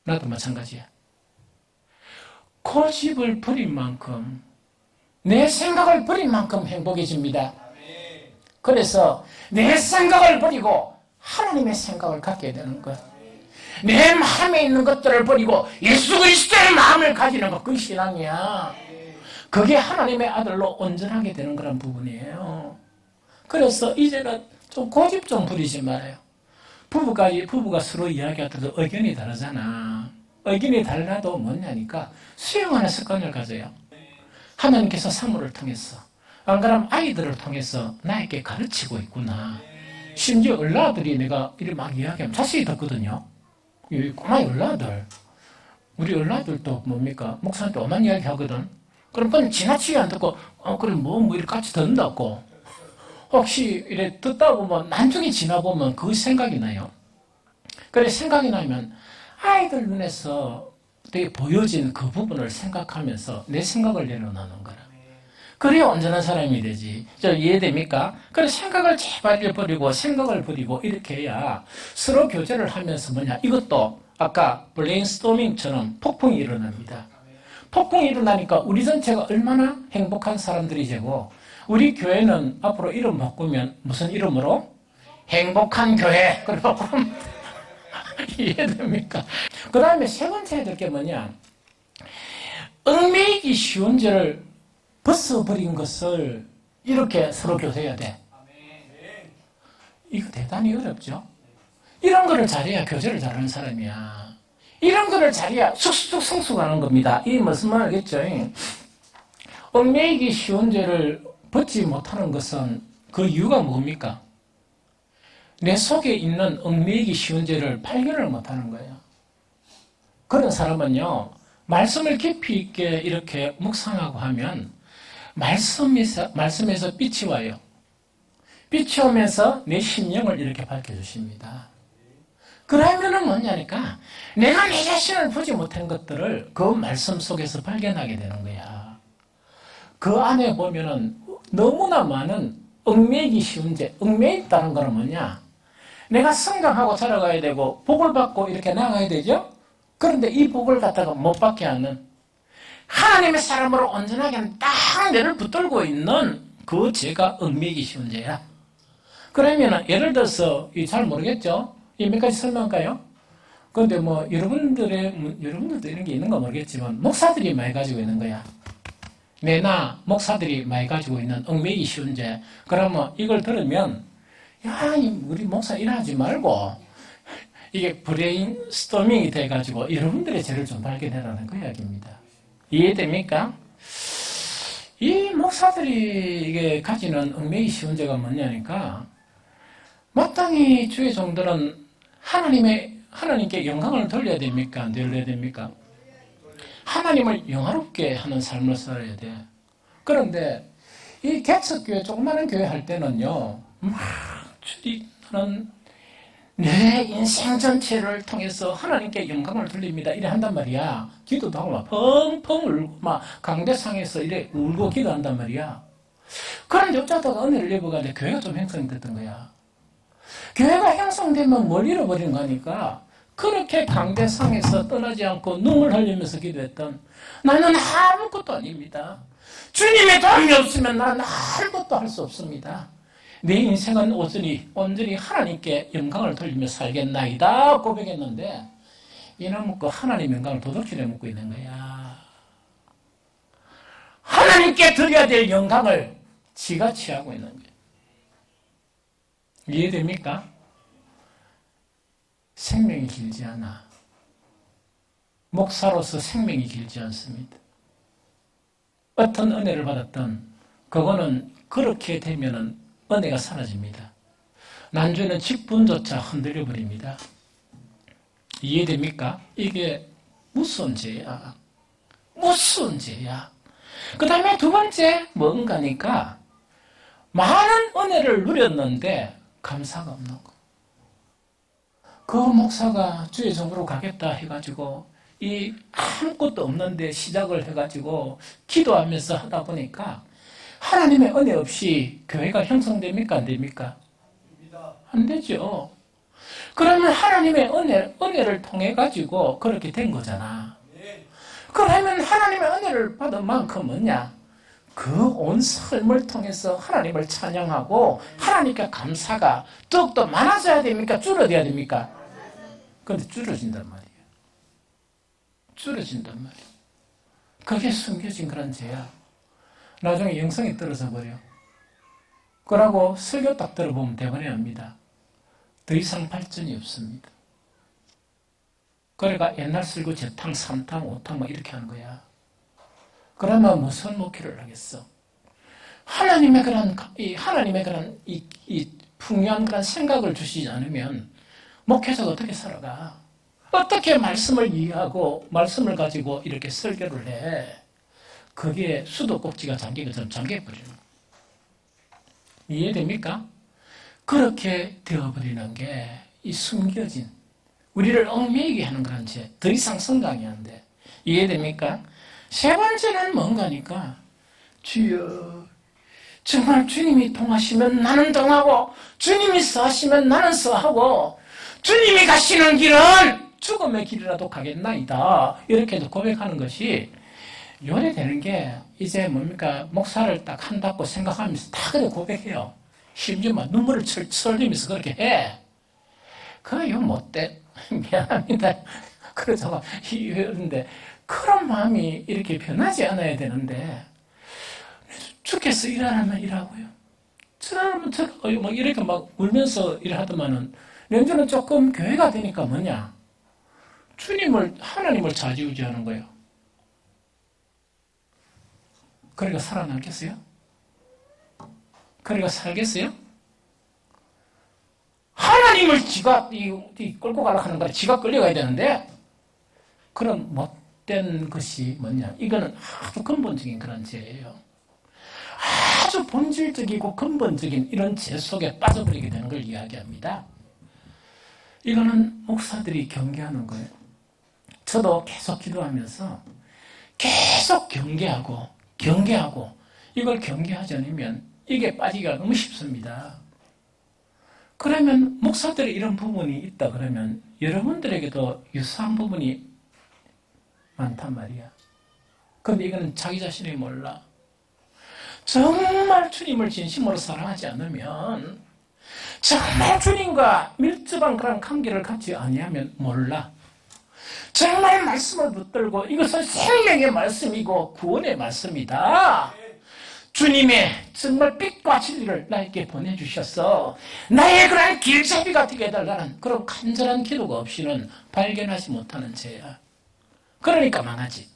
나도 마찬가지야. 고집을 버린 만큼 내 생각을 버린 만큼 행복해집니다. 그래서 내 생각을 버리고 하나님의 생각을 갖게 되는 것. 내 마음에 있는 것들을 버리고 예수 그리스도의 마음을 가지는 것, 그게 신앙이야. 그게 하나님의 아들로 온전하게 되는 그런 부분이에요. 그래서 이제는 좀 고집 좀 부리지 말아요. 부부가 서로 이야기하더라도 의견이 다르잖아. 의견이 달라도 뭐냐니까 수용하는 습관을 가져요. 하나님께서 사물을 통해서, 안 그러면 아이들을 통해서 나에게 가르치고 있구나. 심지어 얼라들이 내가 이렇게 막 이야기하면 자식이 듣거든요. 꼬마이 얼라들. 우리 얼라들도 뭡니까? 목사한테 오만 이야기 하거든. 그럼 그건 지나치게 안 듣고, 그럼 이렇게 같이 듣는다고. 혹시 이래 듣다 보면, 나중에 지나보면 그 생각이 나요. 그래, 생각이 나면 아이들 눈에서 되게 보여진 그 부분을 생각하면서 내 생각을 내려놓는 거라. 그래야 온전한 사람이 되지. 이해됩니까? 그래, 생각을 제발 버리고 생각을 버리고 이렇게 해야 서로 교제를 하면서 뭐냐. 이것도 아까 브레인스토밍처럼 폭풍이 일어납니다. 폭풍이 일어나니까 우리 전체가 얼마나 행복한 사람들이 되고 우리 교회는 앞으로 이름 바꾸면 무슨 이름으로? 행복한 교회. 그리고 이해됩니까? 그 다음에 세 번째 해야 될 게 뭐냐. 얽매이기 쉬운 죄를 벗어버린 것을 이렇게 서로 교제해야 돼. 이거 대단히 어렵죠? 이런 거를 잘해야 교제를 잘하는 사람이야. 이런 거를 잘해야 쑥쑥 성숙하는 겁니다. 이게 무슨 말이겠죠? 얽매이기 쉬운 죄를 벗지 못하는 것은 그 이유가 뭡니까? 내 속에 있는 얽매이기 쉬운 죄를 발견을 못하는 거예요. 그런 사람은요, 말씀을 깊이 있게 이렇게 묵상하고 하면 말씀에서 빛이 와요. 빛이 오면서 내 심령을 이렇게 밝혀주십니다. 그러면은 뭐냐니까 내가 내 자신을 보지 못한 것들을 그 말씀 속에서 발견하게 되는 거야. 그 안에 보면은 너무나 많은 얽매이기 쉬운 죄, 얽매있다는 거는 뭐냐? 내가 성장하고 자라가야 되고 복을 받고 이렇게 나가야 되죠? 그런데 이 복을 갖다가 못 받게 하는 하나님의 사람으로 온전하게 딱 내를 붙들고 있는 그 죄가 얽매이기 쉬운 죄야. 그러면 예를 들어서 잘 모르겠죠? 이 몇 가지 설명할까요? 그런데 여러분들도 이런 게 있는가 모르겠지만 목사들이 많이 가지고 있는 거야. 내나 목사들이 많이 가지고 있는 얽매이기 쉬운 죄. 그러면 이걸 들으면 야, 우리 목사 일하지 말고 이게 브레인스토밍이 돼가지고 여러분들의 죄를 좀 발견해라는 그 이야기입니다. 이해됩니까? 이 목사들이 이게 가지는 얽매이기 쉬운 죄가 뭐냐니까 마땅히 주의 종들은 하나님께 영광을 돌려야 됩니까? 안 돌려야 됩니까? 하나님을 영화롭게 하는 삶을 살아야 돼. 그런데 이 개척교회, 조그마한 교회 할 때는요, 나는 내 인생 전체를 통해서 하나님께 영광을 돌립니다. 이래 한단 말이야. 기도도 하고 막 펑펑 울고 막 강대상에서 이래 울고 기도한단 말이야. 그런데 어쩌다가 은혜를 입어가지고 교회가 좀 형성됐던 거야. 교회가 형성되면 뭘 잃어버린 거니까 그렇게 강대상에서 떠나지 않고 눈물 흘리면서 기도했던 나는 아무것도 아닙니다. 주님의 도움이 없으면 나는 아무것도 할 수 없습니다. 내 인생은 온전히 하나님께 영광을 돌리며 살겠나이다 고백했는데 이놈 그 하나님 영광을 도둑질해 먹고 있는 거야. 하나님께 드려야 될 영광을 지가 취하고 있는 거야. 이해됩니까? 생명이 길지 않아. 목사로서 생명이 길지 않습니다. 어떤 은혜를 받았던 그거는 그렇게 되면은 은혜가 사라집니다. 난주에는 직분조차 흔들려 버립니다. 이해됩니까? 이게 무서운 죄야. 무서운 죄야. 그 다음에 두 번째 뭔가니까 많은 은혜를 누렸는데 감사가 없는 거. 그 목사가 주의 종으로 가겠다 해가지고 이 아무것도 없는데 시작을 해가지고 기도하면서 하다 보니까 하나님의 은혜 없이 교회가 형성됩니까? 안 됩니까? 안 되죠. 그러면 하나님의 은혜를 통해 가지고 그렇게 된 거잖아. 그러면 하나님의 은혜를 받은 만큼 뭐냐? 그 온 삶을 통해서 하나님을 찬양하고 하나님께 감사가 더욱더 많아져야 됩니까? 줄어들어야 됩니까? 그런데 줄어진단 말이에요. 줄어진단 말이에요. 그게 숨겨진 그런 죄야. 나중에 영성이 떨어져 버려. 그러고 설교 딱 들어보면 대번해합니다. 더 이상 발전이 없습니다. 그러니까 옛날 설교 재탕, 3탕, 5탕 막 이렇게 하는 거야. 그러면 무슨 목회를 하겠어? 하나님의 그런 이 풍요한 그런 생각을 주시지 않으면 목회자가 어떻게 살아가? 어떻게 말씀을 이해하고 말씀을 가지고 이렇게 설교를 해? 그게 수도꼭지가 잠긴 것처럼 잠겨버리는 거예요. 이해됩니까? 그렇게 되어버리는 게 이 숨겨진 우리를 얽매이게 하는 그런 죄. 더 이상 성장이 안 돼. 이해됩니까? 세 번째는 뭔가니까 주여 정말 주님이 통하시면 나는 통하고 주님이 서하시면 나는 서하고 주님이 가시는 길은 죽음의 길이라도 가겠나이다. 이렇게 고백하는 것이 요래되는 게 이제 뭡니까? 목사를 딱 한다고 생각하면서 다 그래 고백해요. 심지어 막 눈물을 철철 흘리면서 그렇게 해. 그거 못돼. 미안합니다. 그러다가 이러는데 그런 마음이 이렇게 변하지 않아야 되는데 주께서 일하라면 일하고요. 저러면 저러고요. 막 이렇게 막 울면서 일하더만은 연주는 조금 교회가 되니까 뭐냐? 하나님을 좌지우지하는 거예요. 그러니까 살아남겠어요? 그러니까 살겠어요? 하나님을 지가 끌고 가려고 하는 거야. 지가 끌려가야 되는데 그런 못된 것이 뭐냐? 이거는 아주 근본적인 그런 죄예요. 아주 본질적이고 근본적인 이런 죄 속에 빠져버리게 되는 걸 이야기합니다. 이거는 목사들이 경계하는 거예요. 저도 계속 기도하면서 계속 경계하고 이걸 경계하지 않으면 이게 빠지기가 너무 쉽습니다. 그러면 목사들의 이런 부분이 있다 그러면 여러분들에게도 유사한 부분이 많단 말이야. 그런데 이거는 자기 자신이 몰라. 정말 주님을 진심으로 사랑하지 않으면 정말 주님과 밀접한 그런 관계를 갖지 아니하면 몰라. 정말 말씀을 붙들고 이것은 생명의 말씀이고 구원의 말씀이다. 주님의 정말 빛과 진리를 나에게 보내주셔서 나의 그런 길잡이가 되게 해달라는 그런 간절한 기도가 없이는 발견하지 못하는 죄야. 그러니까 망하지.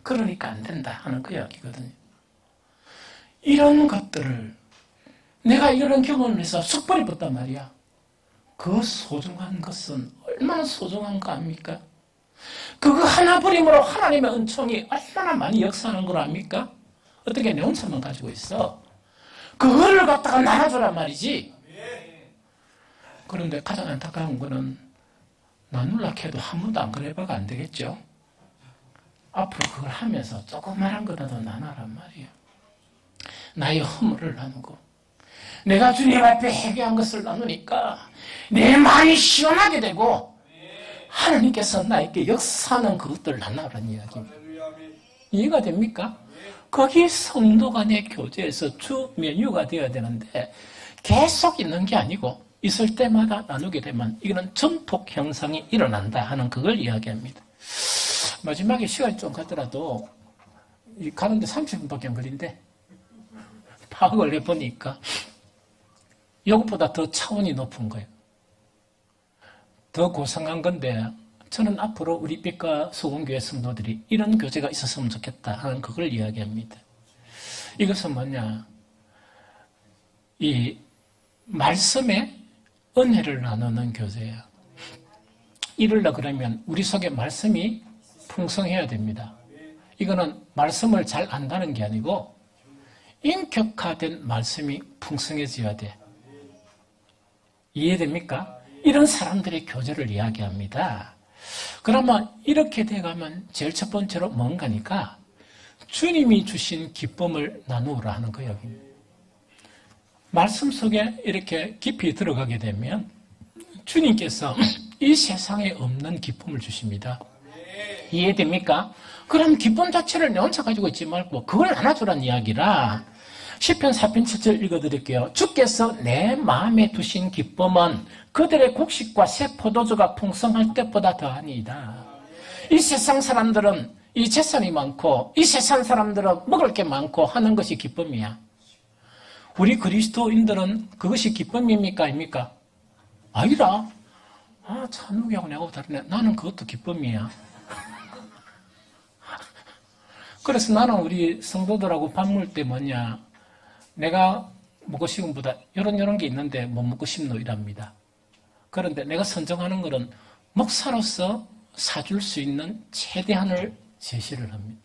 그러니까 안 된다 하는 그 이야기거든요. 이런 것들을 내가 이런 경험을 해서 숯불이 붙단 말이야. 그 소중한 것은 얼마나 소중한 거 압니까? 그거 하나 버림으로 하나님의 은총이 얼마나 많이 역사하는 걸 압니까? 어떻게 내 혼자만 가지고 있어? 그거를 갖다가 나눠주란 말이지. 그런데 가장 안타까운 거는 나눌라 해도 한 번도 안 그래봐가 안 되겠죠. 앞으로 그걸 하면서 조그만한 거라도 나눠란 말이에요. 나의 허물을 나누고 내가 주님 앞에 회개한 것을 나누니까 내 마음이 시원하게 되고 하나님께서 나에게 역사하는 그것들을 나누라는 이야기입니다. 이해가 됩니까? 거기 성도 간의 교제에서 주 메뉴가 되어야 되는데 계속 있는 게 아니고 있을 때마다 나누게 되면 이거는 전폭 형성이 일어난다 하는 그걸 이야기합니다. 마지막에 시간이 좀 가더라도 가는데 30분밖에 안 걸린대. 파악을 해보니까 이것보다 더 차원이 높은 거예요. 더 고상한 건데 저는 앞으로 우리 빛과 소금교회 성도들이 이런 교제가 있었으면 좋겠다 하는 그걸 이야기합니다. 이것은 뭐냐? 이 말씀의 은혜를 나누는 교제예요. 이러려 그러면 우리 속에 말씀이 풍성해야 됩니다. 이거는 말씀을 잘 안다는 게 아니고 인격화된 말씀이 풍성해져야 돼. 이해됩니까? 이런 사람들의 교제를 이야기합니다. 그러면 이렇게 돼가면 제일 첫 번째로 뭔가니까 주님이 주신 기쁨을 나누라 하는 거예요. 말씀 속에 이렇게 깊이 들어가게 되면 주님께서 이 세상에 없는 기쁨을 주십니다. 이해됩니까? 그럼 기쁨 자체를 내 혼자 가지고 있지 말고 그걸 나눠주란 이야기라. 시편 4편 7절 읽어드릴게요. 주께서 내 마음에 두신 기쁨은 그들의 곡식과 새 포도주가 풍성할 때보다 더하니이다. 이 세상 사람들은 이 재산이 많고 이 세상 사람들은 먹을 게 많고 하는 것이 기쁨이야. 우리 그리스도인들은 그것이 기쁨입니까? 아닙니까? 아니라 찬욱이하고 내가 다르네. 나는 그것도 기쁨이야. 그래서 나는 우리 성도들하고 밥 먹을 때 뭐냐, 내가 먹고 싶은 보다 이런 게 있는데 못 먹고 싶노 이랍니다. 그런데 내가 선정하는 것은 목사로서 사줄 수 있는 최대한을 제시를 합니다.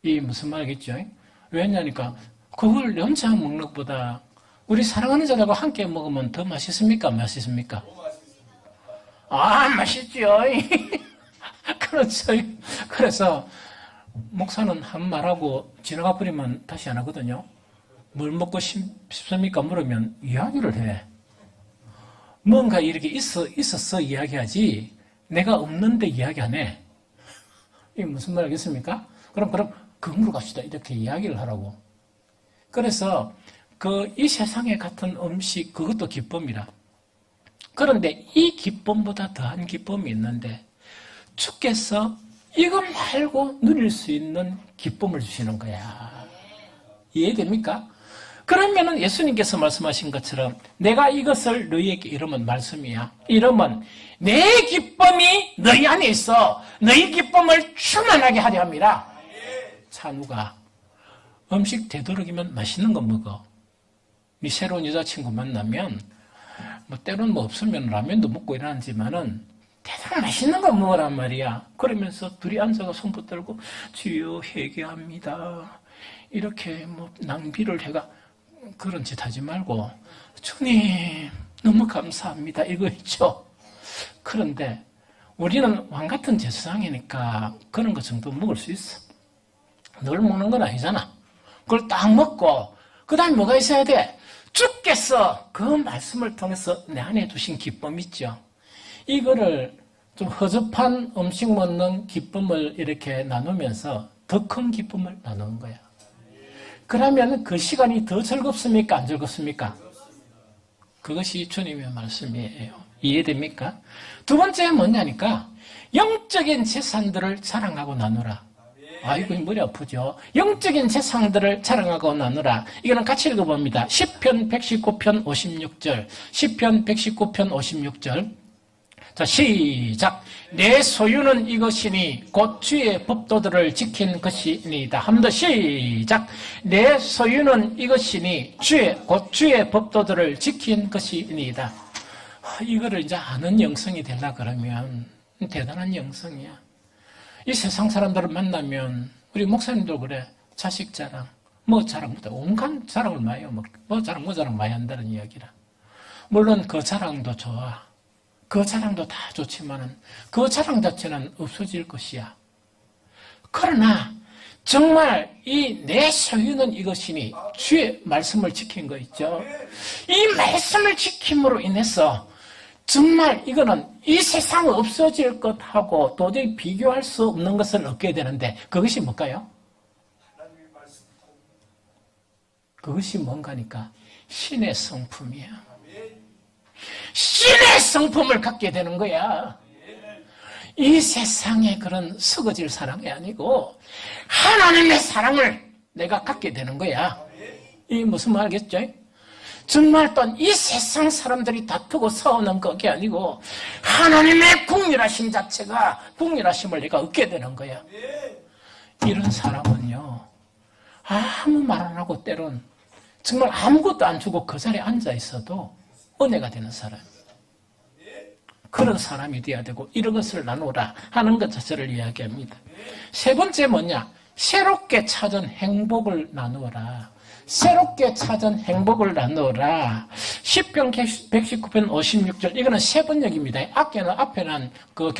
이 무슨 말이겠죠? 왜냐니까 그걸 연차 먹는 것보다 우리 사랑하는 자들과 함께 먹으면 더 맛있습니까? 안 맛있습니까? 맛있죠. 그렇죠. 그래서 목사는 한 말하고 지나가 버리면 다시 안 하거든요. 뭘 먹고 싶습니까? 물으면 이야기를 해. 뭔가 이렇게 있었어 이야기하지 내가 없는데 이야기 안 해. 이게 무슨 말이겠습니까? 그럼 그물로 갑시다. 이렇게 이야기를 하라고. 그래서 이 세상에 같은 음식 그것도 기쁨이라. 그런데 이 기쁨보다 더한 기쁨이 있는데 주께서 이거 말고 누릴 수 있는 기쁨을 주시는 거야. 이해됩니까? 그러면은 예수님께서 말씀하신 것처럼 내가 이것을 너희에게 이러면 말씀이야. 이러면 내 기쁨이 너희 안에 있어. 너희 기쁨을 충만하게 하려 합니다. 찬우가 음식 되도록이면 맛있는 거 먹어. 네 새로운 여자친구 만나면 때로는 없으면 라면도 먹고 이러지만은 대단히 맛있는 거 먹으란 말이야. 그러면서 둘이 앉아서 손 붙들고 주여 회개합니다. 이렇게 낭비를 해가 그런 짓 하지 말고 주님 너무 감사합니다. 이거 있죠. 그런데 우리는 왕같은 제사장이니까 그런 것 정도 먹을 수 있어. 늘 먹는 건 아니잖아. 그걸 딱 먹고 그 다음에 뭐가 있어야 돼? 주께서 그 말씀을 통해서 내 안에 두신 기쁨 있죠. 이거를 좀 허접한 음식 먹는 기쁨을 이렇게 나누면서 더 큰 기쁨을 나누는 거야. 그러면 그 시간이 더 즐겁습니까? 안 즐겁습니까? 그것이 주님의 말씀이에요. 이해됩니까? 두 번째 뭐냐니까 영적인 재산들을 자랑하고 나누라. 아이고 머리 아프죠. 영적인 재산들을 자랑하고 나누라. 이거는 같이 읽어봅니다. 시편 119편 56절 시편 119편 56절 자, 시작. 내 소유는 이것이니 곧 주의 법도들을 지킨 것이니이다. 한 번 더 시작. 내 소유는 이것이니 곧 주의 법도들을 지킨 것이니이다. 이거를 이제 아는 영성이 되려 그러면 대단한 영성이야. 이 세상 사람들을 만나면 우리 목사님도 그래. 자식 자랑, 뭐 자랑, 온갖 자랑을 많이 해요. 뭐 자랑 많이 한다는 이야기라. 물론 그 자랑도 좋아. 그 자랑도 다 좋지만은 그 자랑 자체는 없어질 것이야. 그러나 정말 이 내 소유는 이것이니 주의 말씀을 지킨 거 있죠. 이 말씀을 지킴으로 인해서 정말 이거는 이 세상 없어질 것하고 도저히 비교할 수 없는 것을 얻게 되는데 그것이 뭘까요? 그것이 뭔가니까 신의 성품이야. 신의 성품을 갖게 되는 거야. 이 세상의 그런 썩어질 사랑이 아니고 하나님의 사랑을 내가 갖게 되는 거야. 이 무슨 말이겠죠? 정말 또 이 세상 사람들이 다투고 싸우는 그게 아니고 하나님의 국률하심 자체가 국률하심을 내가 얻게 되는 거야. 이런 사람은요 아무 말 안 하고 때론 정말 아무것도 안 주고 그 자리에 앉아 있어도 은혜가 되는 사람. 그런 사람이 되어야 되고 이런 것을 나누라 하는 것 자체를 이야기합니다. 세 번째 뭐냐? 새롭게 찾은 행복을 나누어라. 새롭게 찾은 행복을 나누어라. 시편 119편 56절 이거는 세 번역입니다. 앞에는 그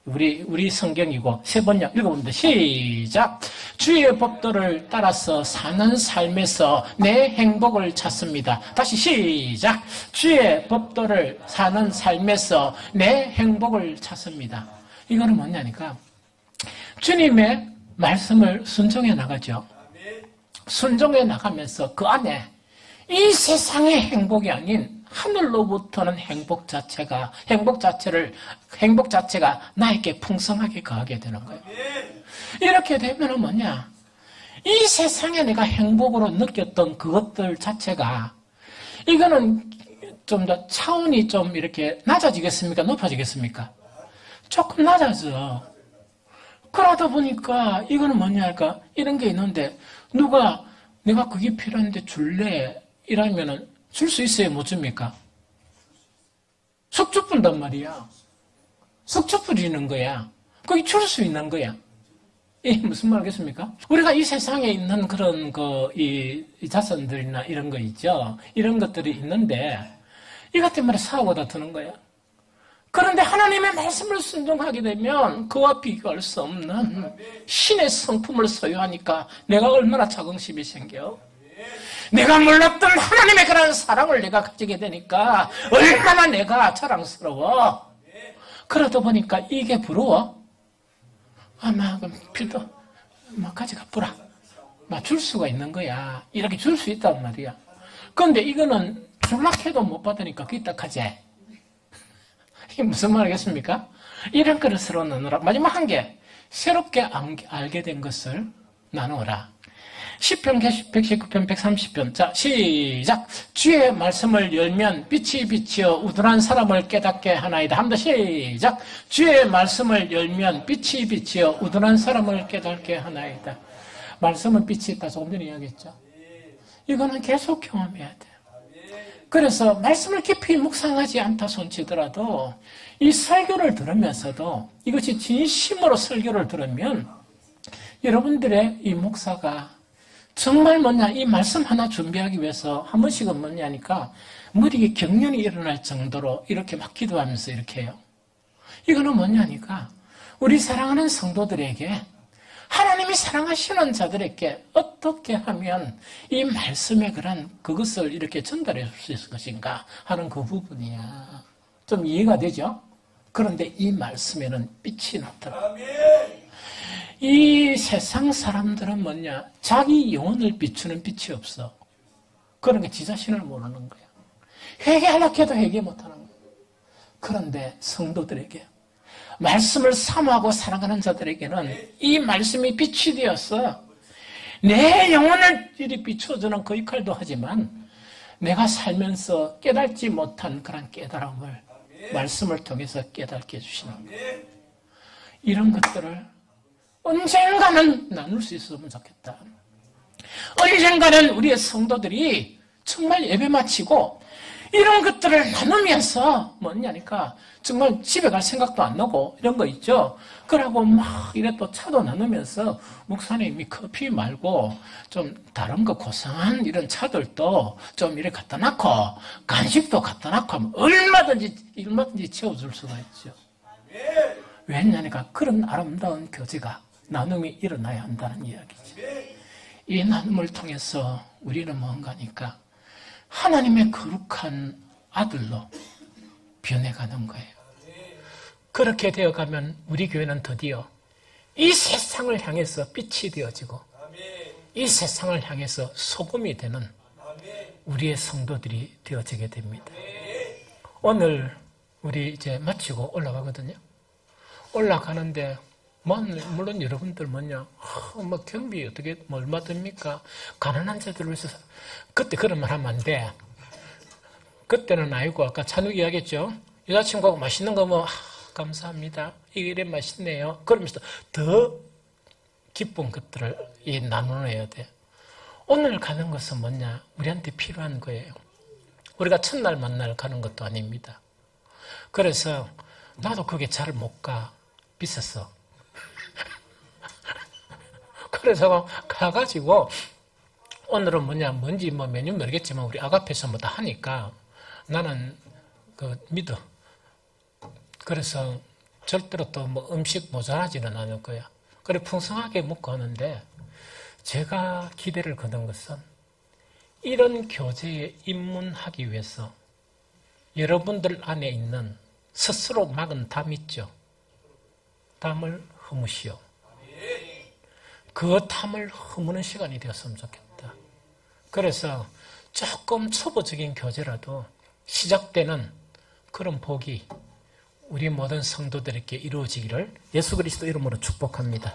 우리 성경이고 세 번역 읽어봅니다. 시작. 주의 법도를 따라서 사는 삶에서 내 행복을 찾습니다. 다시 시작. 주의 법도를 사는 삶에서 내 행복을 찾습니다. 이거는 뭐냐니까 주님의 말씀을 순종해 나가죠. 순종해 나가면서 그 안에 이 세상의 행복이 아닌 하늘로부터는 행복 자체가 나에게 풍성하게 거하게 되는 거예요. 이렇게 되면 뭐냐? 이 세상에 내가 행복으로 느꼈던 그것들 자체가 이거는 좀 더 차원이 좀 이렇게 낮아지겠습니까? 높아지겠습니까? 조금 낮아져. 그러다 보니까 이거는 뭐냐 할까? 이런 게 있는데 누가 내가 그게 필요한데 줄래? 이러면은 줄 수 있어요? 못 줍니까? 석주 뿐단 말이야. 석주 뿌리는 거야. 거기 줄 수 있는 거야. 이 무슨 말이겠습니까? 우리가 이 세상에 있는 그런 이 자선들이나 이런 거 있죠. 이런 것들이 있는데 이것 때문에 싸우고 다투는 거야. 그런데 하나님의 말씀을 순종하게 되면 그와 비교할 수 없는 신의 성품을 소유하니까 내가 얼마나 자긍심이 생겨. 내가 몰랐던 하나님의 그런 사랑을 내가 가지게 되니까 얼마나 내가 자랑스러워. 그러다 보니까 이게 부러워. 아마 필도 가지가 뿌라. 줄 수가 있는 거야. 이렇게 줄 수 있단 말이야. 그런데 이거는 줄락해도 못 받으니까 기딱하지. 이게 무슨 말이겠습니까? 이런 그릇으로 나누라. 마지막 한 개. 새롭게 알게 된 것을 나누어라. 시편 119편 130편. 자, 시작. 주의 말씀을 열면 빛이 비치어 우둔한 사람을 깨닫게 하나이다. 한 번 더 시작. 주의 말씀을 열면 빛이 비치어 우둔한 사람을 깨닫게 하나이다. 말씀은 빛이 있다. 조금 전에 이야기했죠. 이거는 계속 경험해야 돼요. 그래서 말씀을 깊이 묵상하지 않다 손치더라도 이 설교를 들으면서도 이것이 진심으로 설교를 들으면 여러분들의 이 목사가 정말 뭐냐, 이 말씀 하나 준비하기 위해서 한 번씩은 뭐냐니까 머리에 경련이 일어날 정도로 이렇게 막 기도하면서 이렇게 해요. 이거는 뭐냐니까 우리 사랑하는 성도들에게 하나님이 사랑하시는 자들에게 어떻게 하면 이 말씀의 그것을 이렇게 전달해 줄 수 있을 것인가 하는 그 부분이야. 좀 이해가 되죠? 그런데 이 말씀에는 빛이 나더라. 이 세상 사람들은 뭐냐? 자기 영혼을 비추는 빛이 없어. 그러니까 지 자신을 모르는 거야. 회개하려고 해도 회개 못하는 거야. 그런데 성도들에게 말씀을 사모하고 사랑하는 자들에게는 이 말씀이 빛이 되었어. 내 영혼을 이리 비춰주는 그 역할도 하지만 내가 살면서 깨닫지 못한 그런 깨달음을 말씀을 통해서 깨닫게 해주시는 거예요. 이런 것들을 언젠가는 나눌 수 있으면 좋겠다. 언젠가는 우리의 성도들이 정말 예배 마치고 이런 것들을 나누면서 뭐냐니까 정말 집에 갈 생각도 안 나고 이런 거 있죠. 그러고 막 이래 또 차도 나누면서 목사님이 커피 말고 좀 다른 거 고상한 이런 차들도 좀 이렇게 갖다 놓고 간식도 갖다 놓고 하면 얼마든지 채워줄 수가 있죠. 왜냐니까 그런 아름다운 교제가 나눔이 일어나야 한다는 이야기죠. 이 나눔을 통해서 우리는 뭔가니까 하나님의 거룩한 아들로 변해가는 거예요. 그렇게 되어가면 우리 교회는 드디어 이 세상을 향해서 빛이 되어지고 이 세상을 향해서 소금이 되는 우리의 성도들이 되어지게 됩니다. 오늘 우리 이제 마치고 올라가거든요. 올라가는데 물론 여러분들 뭐 경비 어떻게 얼마 듭니까? 가난한 자들을 위해서 그때 그런 말 하면 안 돼. 그때는 아니고 아까 찬욱이 이야기했죠. 여자친구하고 맛있는 거 뭐 감사합니다. 이게 이래 맛있네요. 그러면서 더 기쁜 것들을 나눠야 돼. 오늘 가는 것은 뭐냐? 우리한테 필요한 거예요. 우리가 첫날 만날 가는 것도 아닙니다. 그래서 나도 그게 잘 못 가. 비쌌어. 그래서 가가지고 오늘은 뭔지 메뉴 모르겠지만 우리 아가페에서 뭐 다 하니까 나는 믿어. 그래서 절대로 또 뭐 음식 모자라지는 않을 거야. 그래 풍성하게 먹고 하는데 제가 기대를 거는 것은 이런 교제에 입문하기 위해서 여러분들 안에 있는 스스로 막은 담 있죠. 담을 허무시오. 그 담을 허무는 시간이 되었으면 좋겠다. 그래서 조금 초보적인 교제라도 시작되는 그런 복이 우리 모든 성도들에게 이루어지기를 예수 그리스도 이름으로 축복합니다.